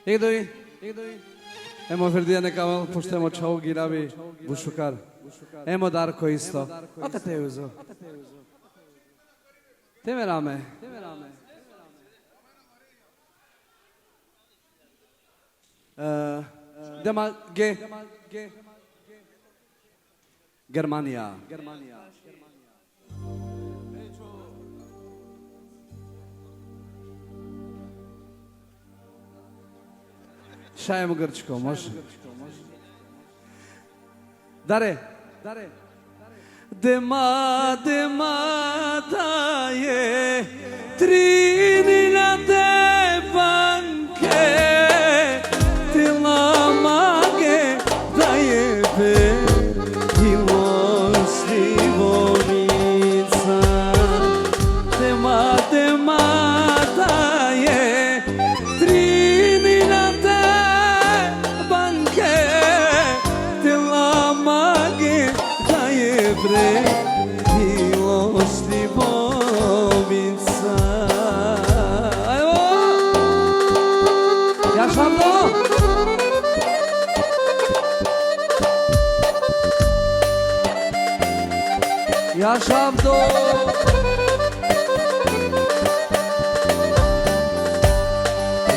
Igdoi, emo Ferdijane kao poštemo čao giravi bušukar. Emo Darko isto. Ate te uzo. Te rame. Dema G. Germania. Шаємо Грчко, може? Даре. Дема дає, трініля де банке, ти ламаге дає бе, ділості вовіца. Дема дає, трініля де банке, ти ламаге дає бре, ділості вовіца. Yaşandı. Yaşandı.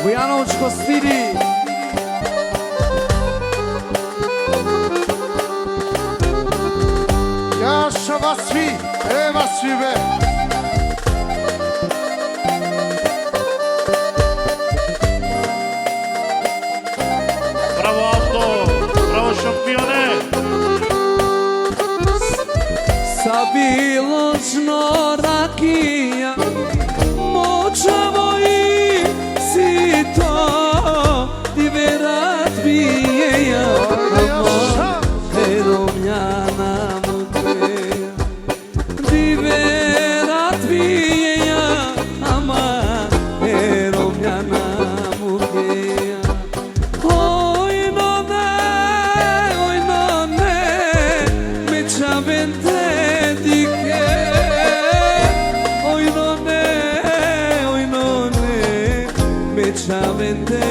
Vujanovičko stidi. Jaša vas svi, vas svi be. Bravo Aldo, bravo šampione. Sabiločno rakija, močavo i sito, ti verat bije ja, Romljana mudreja, ti verat bije ja, ama Romljana mudreja. Oj no ne, me čaven te dike. Oj no ne, me čaven te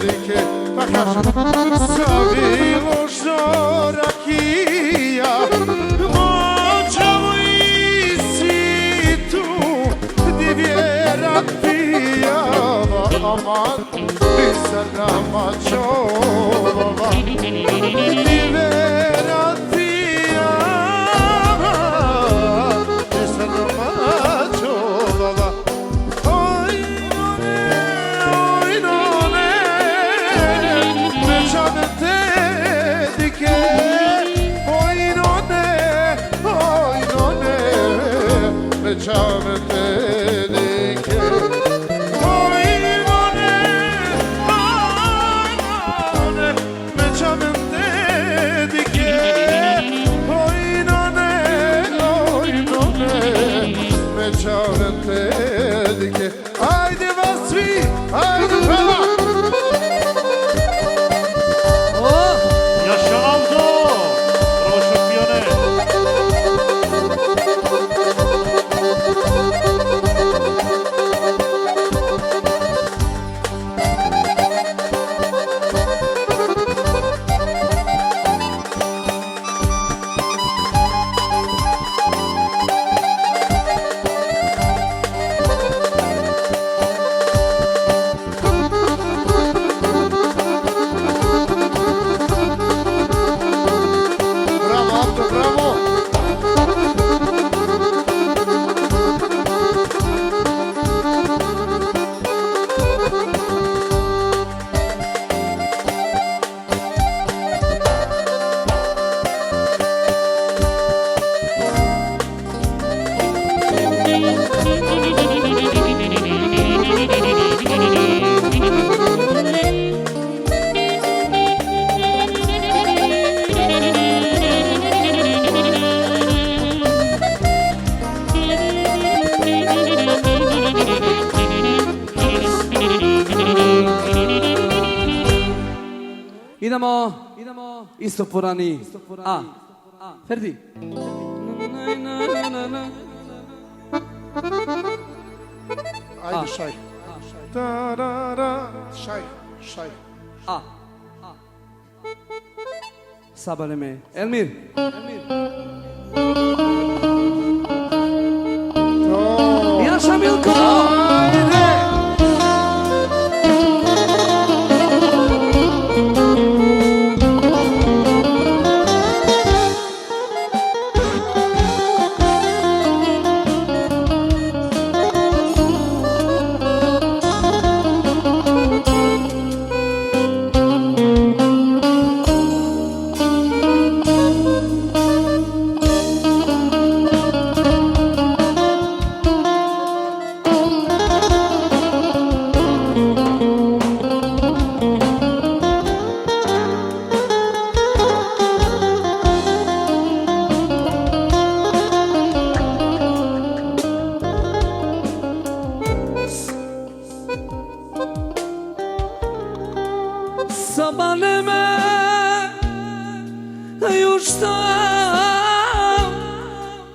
dike. Sabiložno rakija, močavo i situ, di vjerat pijava, aman, pisarama čovava, di vjerat pijava, pisarama čovava. Čave te dike, oj none, me čave te dike, oj none, me čave te dike. Ajde vas svi, ajde peva! Jaša Aldo, bravo šampione. Idemo isto porani. Ferdi. Ajde šaj. Šaj. Sabaleme. Elmir. Jaša Milko. Ajde.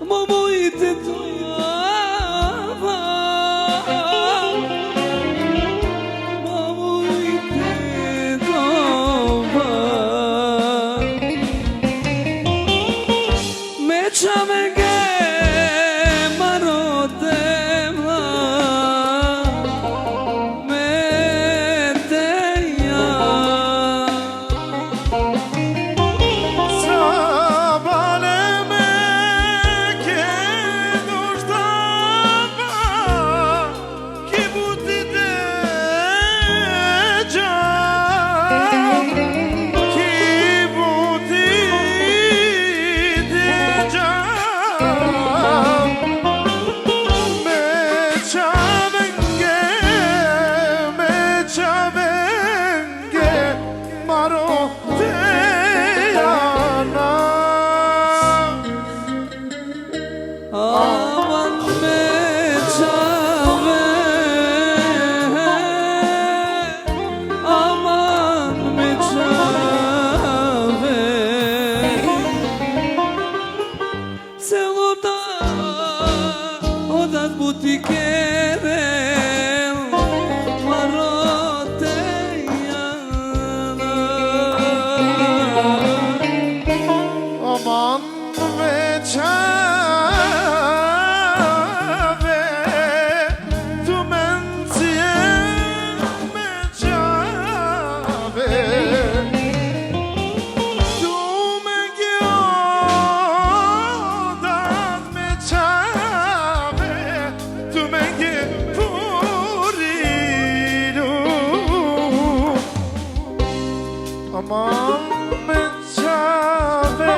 Momujte tova Momujte tova Meçame ge marote vla Meteja Sabale me ke doshtava Ki buti de jam Ki buti de jam Me chavenge maro te yana Aman meçave Aman meçave Celuda Odat butikere Marote yana Aman me chave tu menzie me chave tu me giodat me chave tu me puriru Aman me chave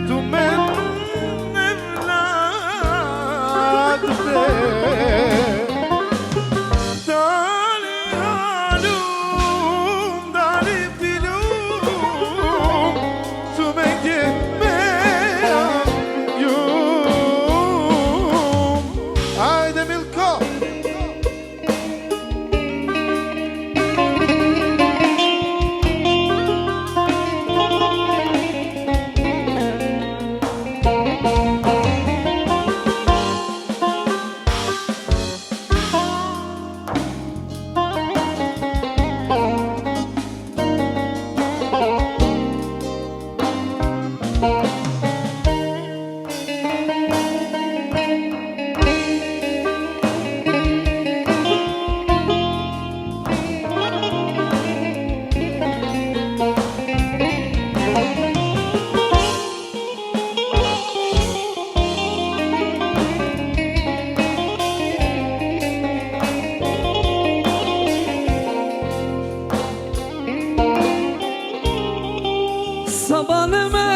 tu men evlad be Dali halum dali dilum tu me yum Haydi Milko Sabaneme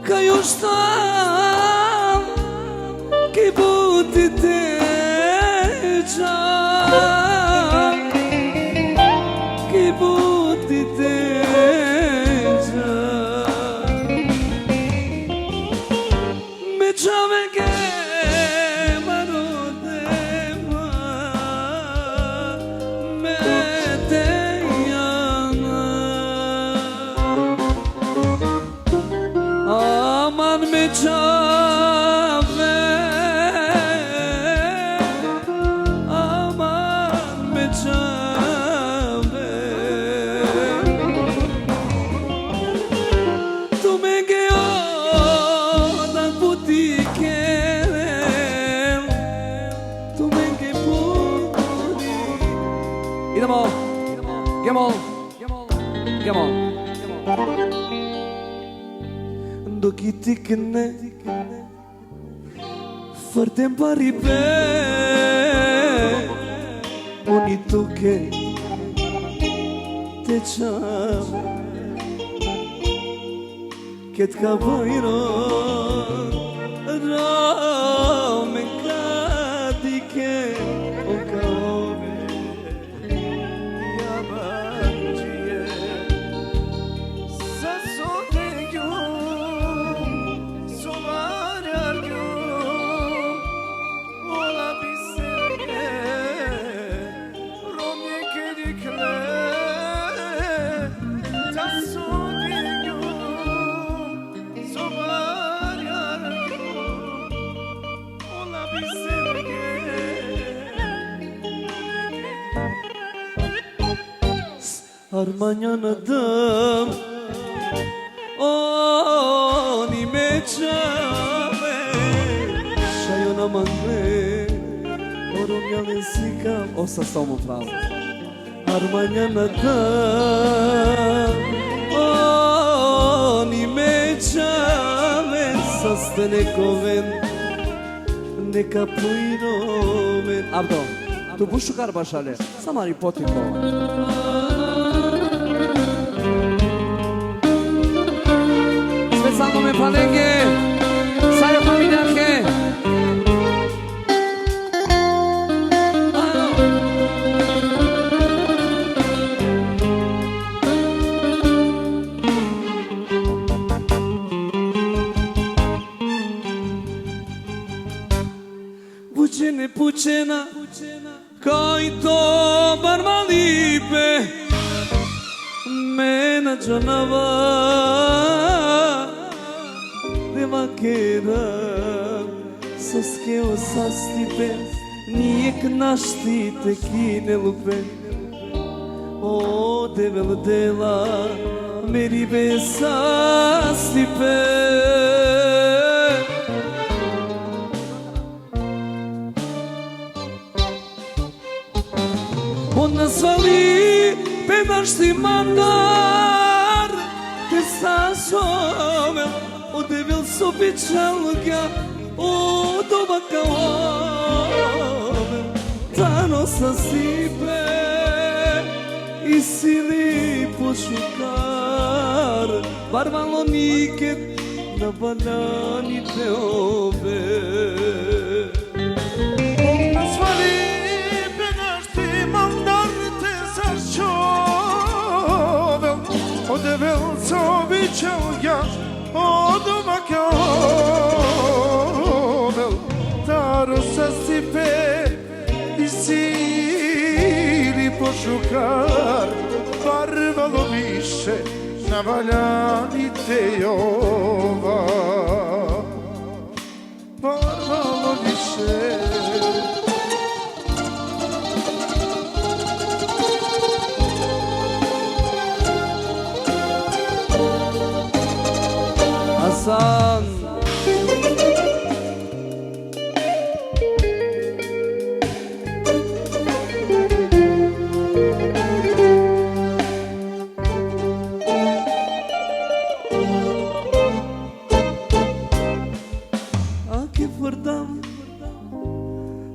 kayuştan ki bu titecan ki bu titecan me chame ke marodema me Aman meçave Aman meçave Tu me geodan putikerem Tu me ge puturi Idemo Gemol Gemol Do kitikne Foarte-mi pari pe Bonito che Te ciamo Che t'cavoiro Rome cadi che O caove Yabancıye Sassote Armanyana'dım Oni meçame Šajonamane Orumjane slikam Osa samo pravo Armanyana'dım Oni meçame Sastene koven Neka pujnomen Abdo Tu bušu karbašale Samari potiko Specijalno me palenge Saja familijarke Pučene pučena Kaj to barmalipe Mena džanava Devakera Soskeo sastipe Nijek naštite kine lupe O devel dela Meribe sastipe On nazvali pedašti mandar Te sašove Odevil sobičalga Od ovaka ove Tano sasipe I sili počukar Barvalo niket Na bananite ove Čelja od ovaka ovel Taro sasipe I sili pošukar Barvalo više Na valjanite jova Barvalo više Hasan Ake fardam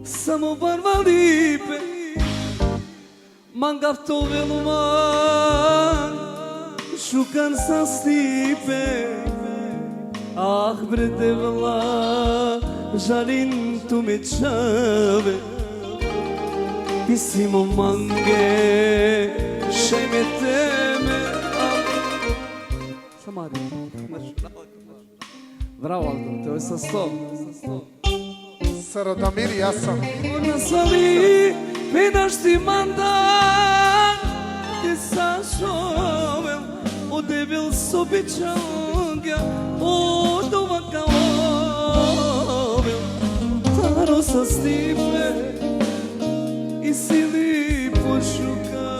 Samo barvalipe Mangafto veluman Šukan sa stipe Ah bre devla Žarin tu me čave Pisimo mange Šajme teme Samari Bravo Aldo, to je sa 100 Saradamir i Asan Ona sali Vidaš ti mandan Ti sa šovel Odevil sobičalga Od ovaka ovel Taro sa stipe I sili pošuka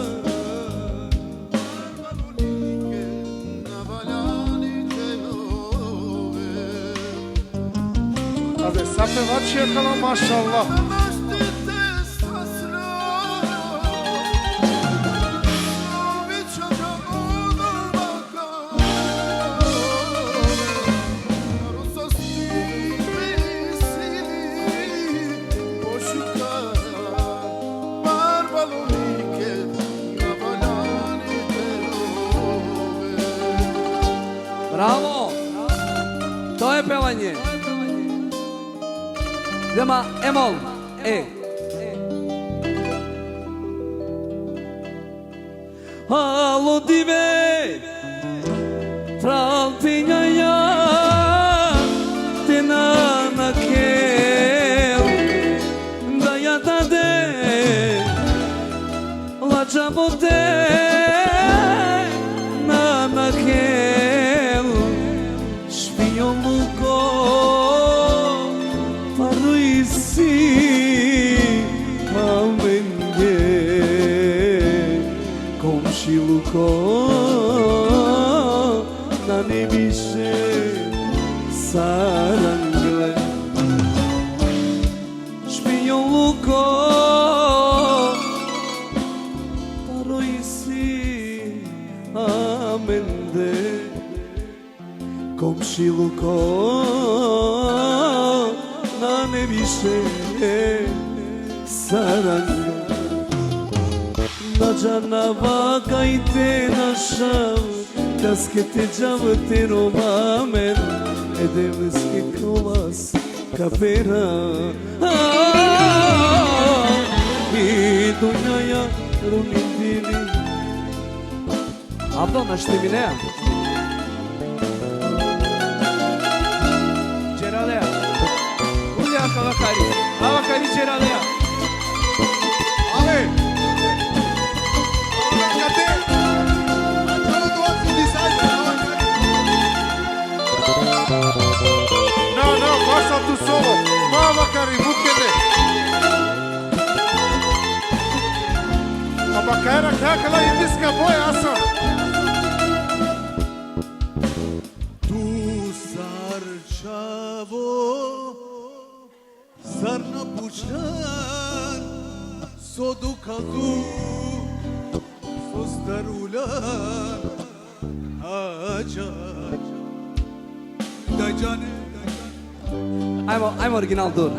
Ade sapevač je kala mašallah Bravo! To je pevanje. Idemo emol. Alo dive Tralpinja ja Te na kel Da ja tade Lađa bode Na kel Špijo luko Paruisi Mamenge Komšiluko više sarangle Špinjon luko Taroj si amende Komšiluko Na ne više sarangle Nađana vaka i te našav Kaskete džavate romamen Edevski kolas kapera I dunjaja runindili Abdon, naš ti mi neja Ceralea Uleaca Avacari Ceralea Ale! Cadê? Acolo toți disaiți, não, faça tu solo. Mama, cari, buchete. A bacaera caca lá e disca boia, asa. Tu sarčavo, zar napušan, sodu kaldu, so starulan, ađa, dajđane. Ajmo original dur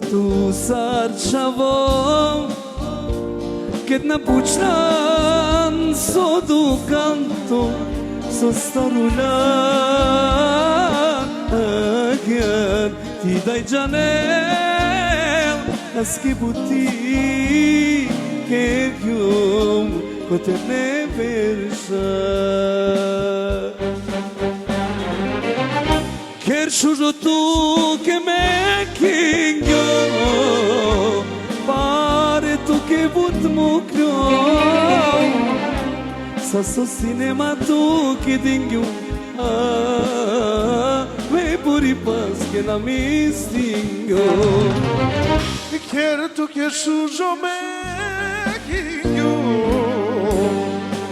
Tu sarčavo Kad napučan sodu kanto So starulan Agjan Ti dajđanel Aski buti Kegjum Ko te ne verša Kerşucu tu ke me kingyo Pare tu ke but mukyo Saso sinema tu ke dingyo Me puri pas ke na mistingo Quero tu que sujo me quinho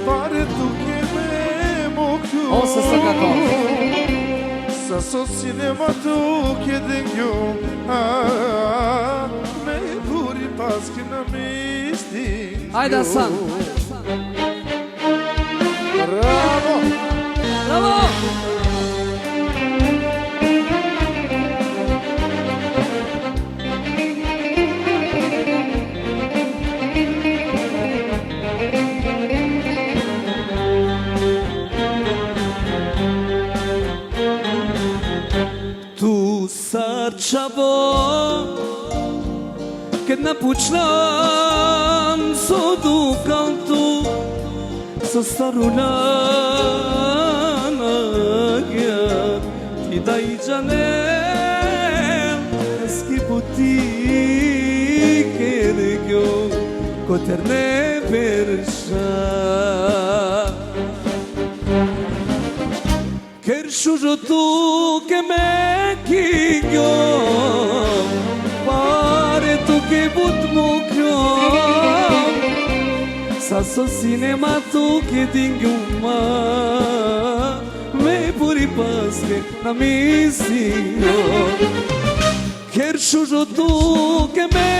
Pare tu que me mokyo Olsa sakatov Sa cinema tu que dingyo Me puri pas que na mistingo Ajde Hasan Bravo! Bravo Sarčavo Kad napučnan sodu kantu Sa starulan agjan Ti dajđanel Eski butike regjo Koter ne verša Keršužo tu ke me kingyo Pare tu ke but mukyo Saso cinema tu ke dingyo ma Me puri paske na misio Keršužo tu ke me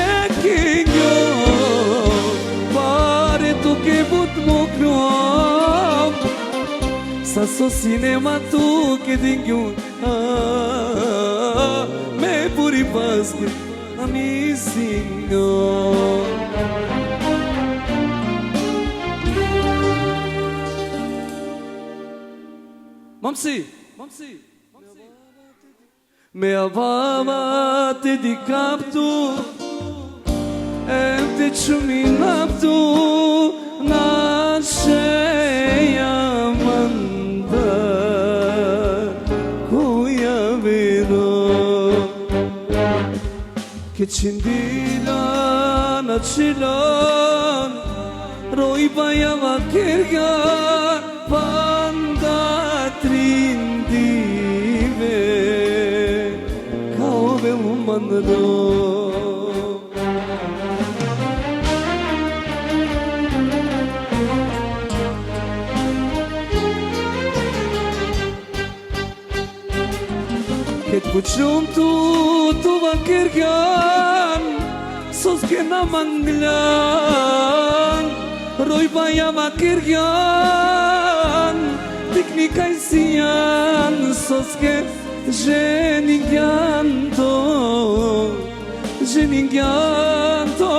kingyo Pare tu ke but mukyo Saso cinema tu ke dingyo Me puri paske na misio Mamsi Me avava te di captu Em te chuminaptu Nasheya manda Kuya vero Che cindilan acilan Roi bayava kirgan Panda trindive Kao velumandro Ket kuçum tu vakirgan Sos kena manglan Roy baya vakirgan Tikni kaisian Sos ke jenigyanto Jenigyanto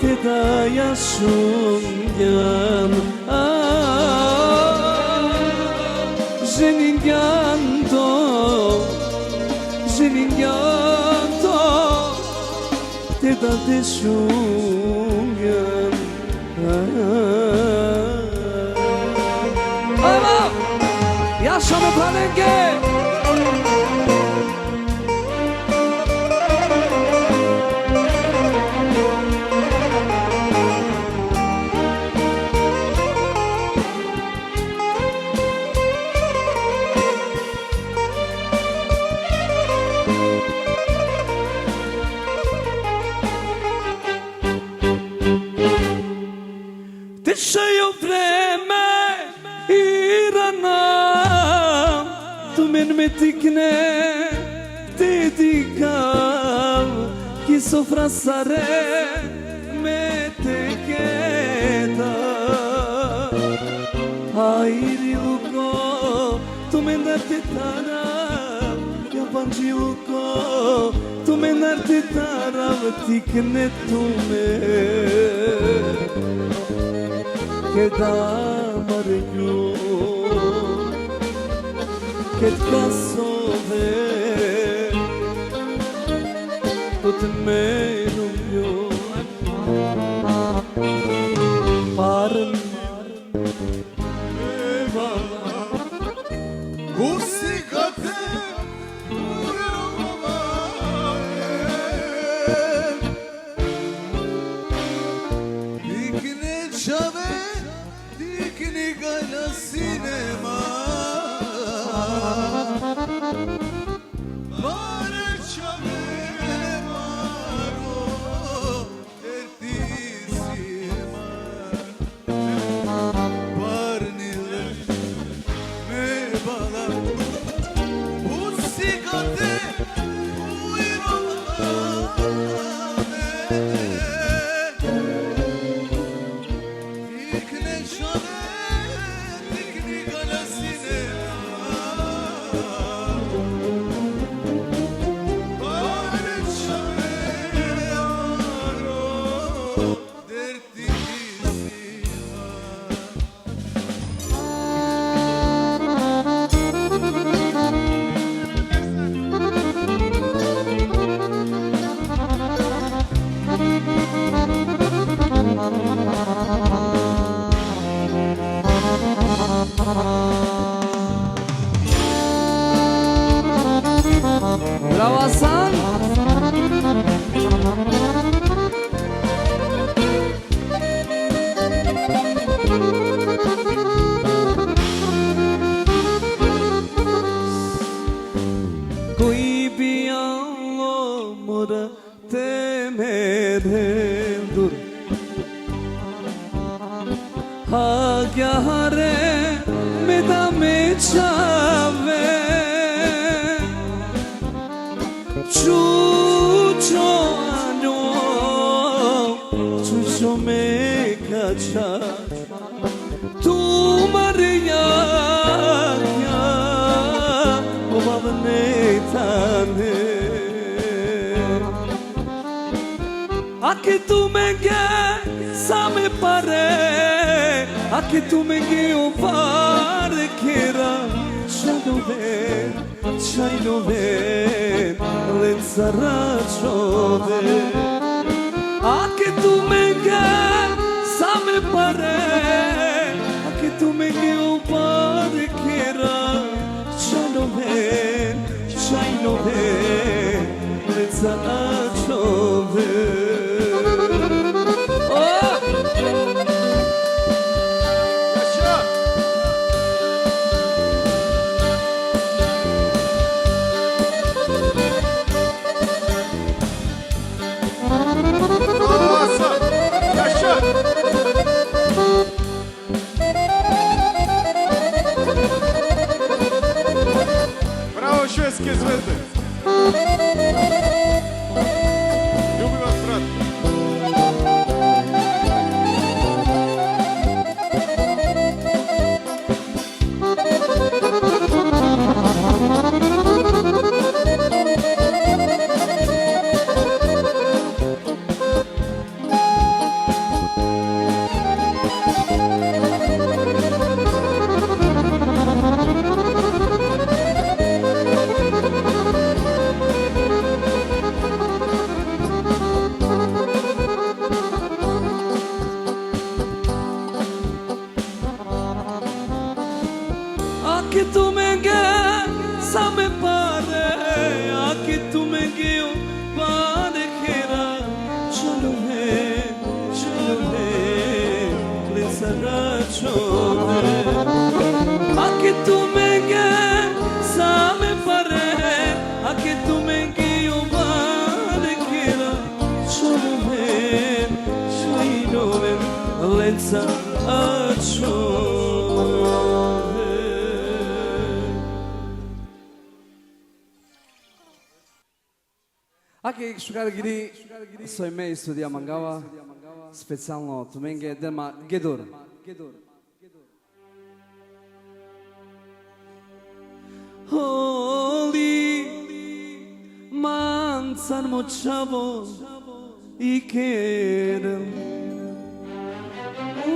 Te daya shumgyan Jenigyanto Jenigyanto Te da de shumgyan Ama Yaşamı panenge Deixa-eu vreme irana Tu me tikne te dikam Ki sofra sare me teketa Hayri uko Tu me darte taram Yabancı uko Tu me darte taram Tikne tu me Che da margio Che caso ve Tut me lumio Parn Musikate Dikne çave Dikni gala sinema Bare çave maro ertisima Barnile me bala Musikate Bravo Hasan Koi bhi amora te mere dur Ha kya hare meda me chave Chucho ano Chucho me kacha Tu Maria O babne tane Aki tu menge same pare Aki tu menge o pare kera Shayno ven Lenzara chove Aki tu menge same pare Aki tu menge o pare kera Shayno ven Lenzara chove Bravo, Zemaljske zvezde. Ljubim vas, brat. Anche tu menga sa me pare, anche tu menga io pare che era chalo le sarà chode. Anche tu menga sa me pare, anche tu menga io pare che era chalo le sarà chode. Аки шугаргири сојме студија Мангава специјално туменге дема Гедур. Holy man san mochavo I quero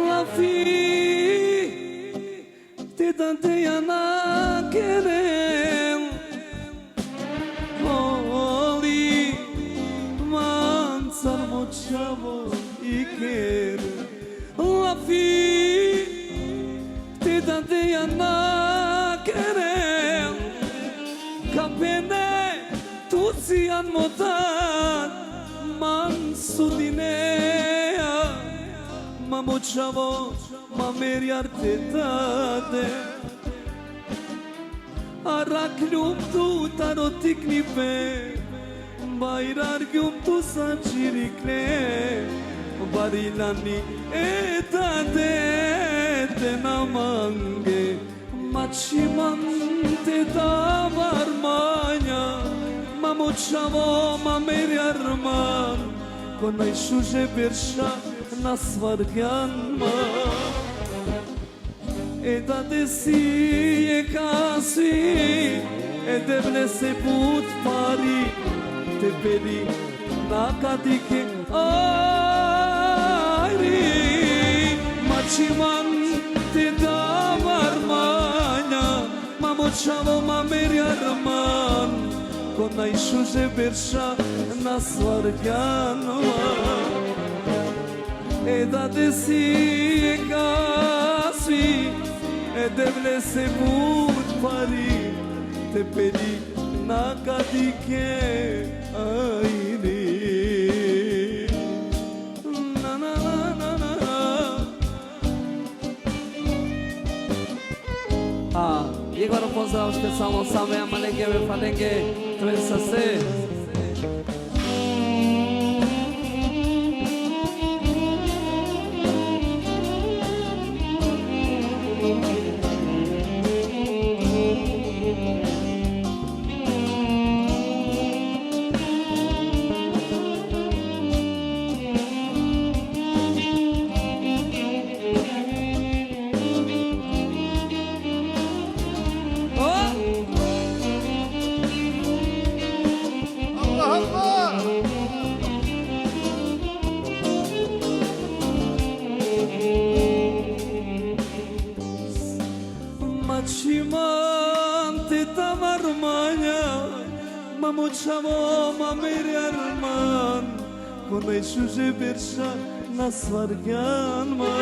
la fi te tanteia na querer Holy man san mochavo I quero la fi te tanteia na querer Kapene tuzi an motan man sudinea ma mochavo ma meriar te tate Arakljum tu tarotikni pe Bayrargyum tu sanchirikle Barilani etate te namange Machimante davarmanya Mamochavo mameriarman Konai shuje bersha nasvargyanma Eda desi e kasi E devle se put pari Te peri nakadike ayri Machiman te davarmanya Mamochavo mameriarman Konai shuje bersha nasvargyanma Eda desi e kasi E devle se put pari Te peri nakadike ayri Na na na na na E agora um pozdrav specijalno same Amalengeve Falenge Tvensa se Machimante tavarmanya Mamochavo mameriarman Konai shuje bersha nasvargyanma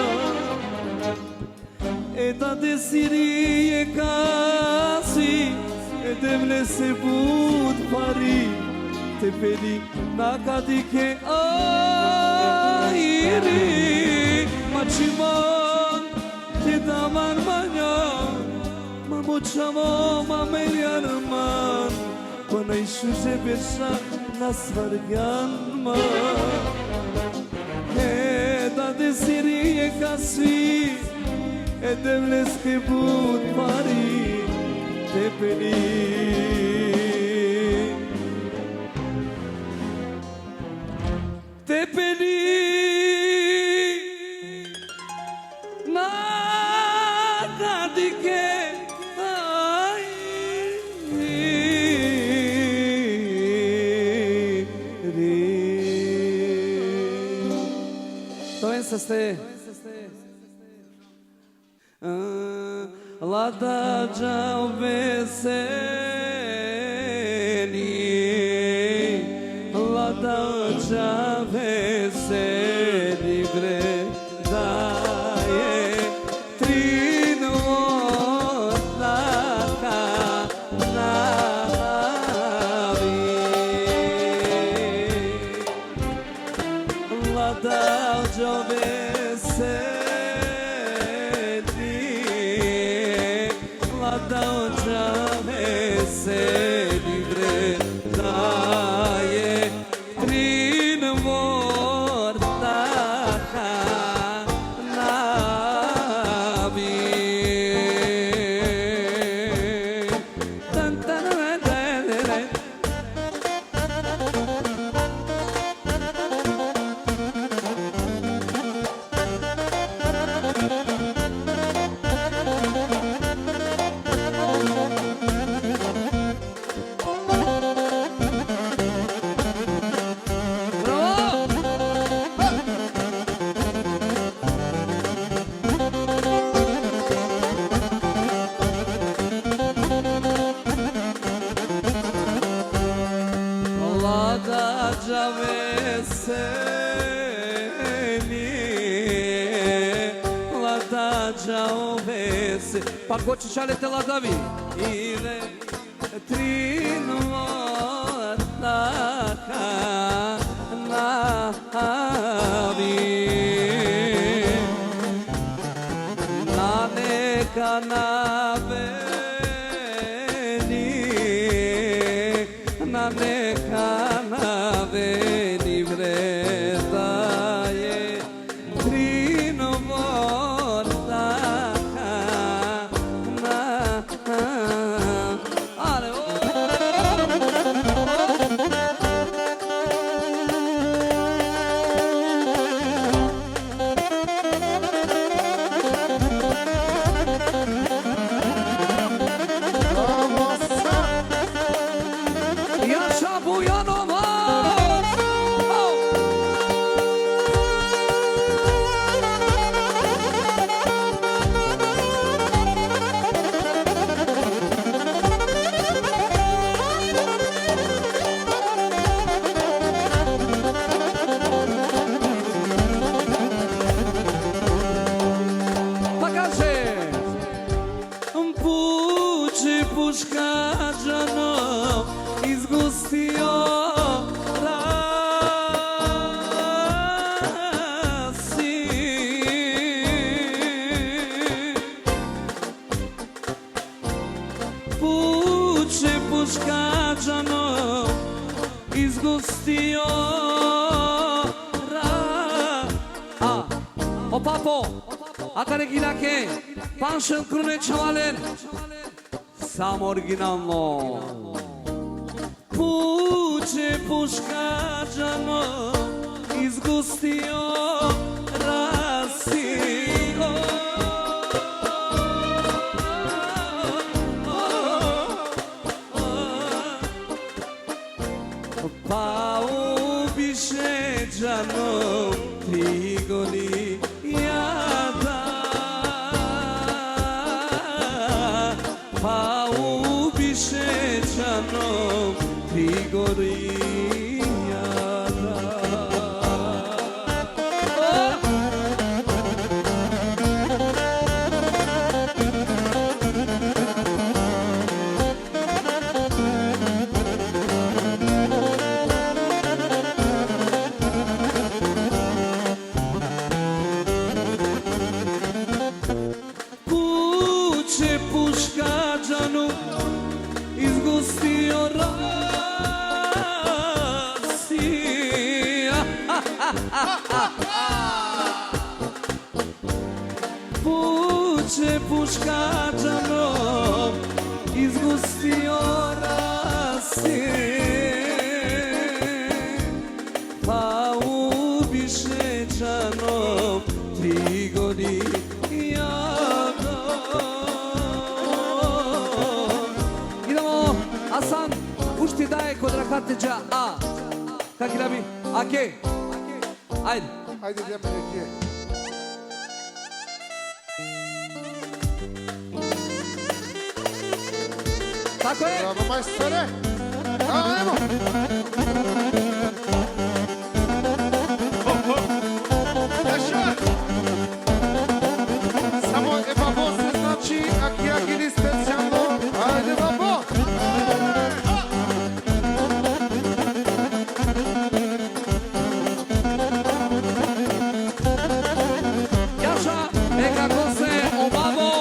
Eda desiri e kasi E devle se bud pari Te peri nakadike ayri Machimante tavarmanya Mamochavo mameriarman Konai shuje bersha nasvargyanma Eda desiri e kasi E devles ke bud pari Te peri stepeni nadike to je ste Lada džao veseli Lada džao veseli bre da je trinota navi Lada džao veseli da očave se livre da je trin vortaka navi tan tan Pacote chale te la davi ile trino taka navi na neka naveni na neka naveni vreda je trino O papo, akare gilake, panşın krune çavalen, sam originalno. Puče puškađano, izgustio rasio. Pa ubiše džano, prigoli jada. Pa ubiše džano, prigoli jada. Puče puškađanu, izgustio rasija. Puče puškađano, izgustio rasija. Pa Arteja A Kakirabi Ake Haydi Haydi Cemile. Tako je Bravo majstore. Ajmo. Jeszcze. Samo babo se znači aki specijalno. Ajde babo. Jaša kako se obavo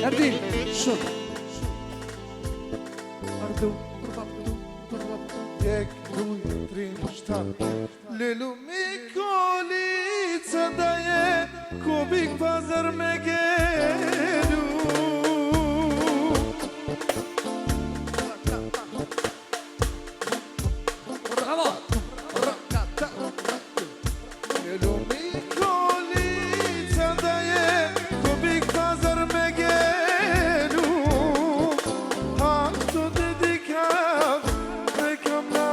Erdin, šut. Ardu, Jek, duj, tri, štat. Lelu mi kolica da je kubik pazar me genu. Bravo. Lelu mi kolica da je kubik pazar me genu. A to dedikav rekam na.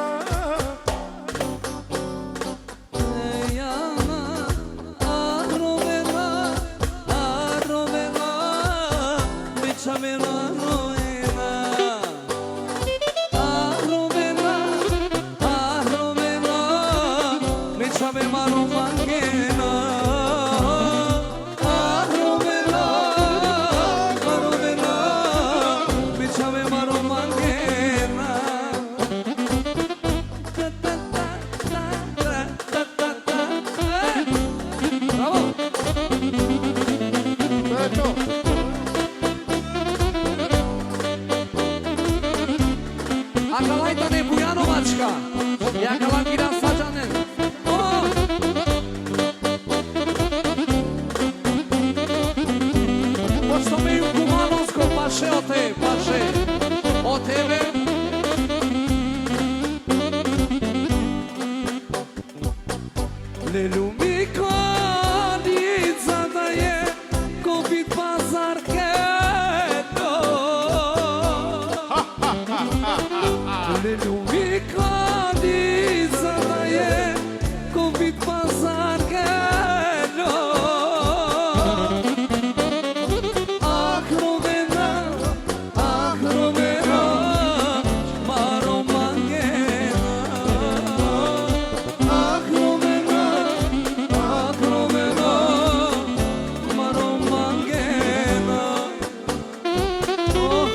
Yana, arrovena, Milanovačka. Jaka Lankina Sađanen. Pošto me u Kumanovsko, paše o te, paše o tebe. Ne ljumi konica da je kupit pazarke. Ne ljumi konica da je kupit pazarke. Ah, Romena, Maro Mangena. Ah, Romena, Maro Mangena. Oh.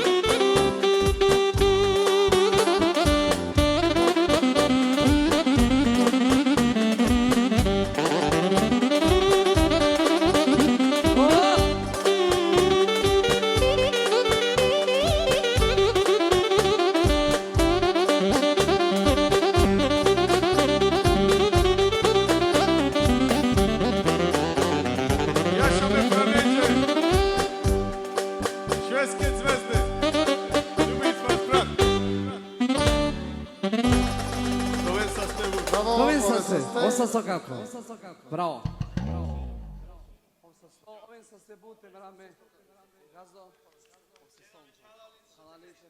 Jaša me praviče, švedske zvezde, Ljubić vas brat. Doven sa stevu. Bravo, Ovim sam Boris, se, ostaje. osam svakako. Bravo. Ovim sam se butem rame, gazdo, ovim sam se sonče. Hvala liče,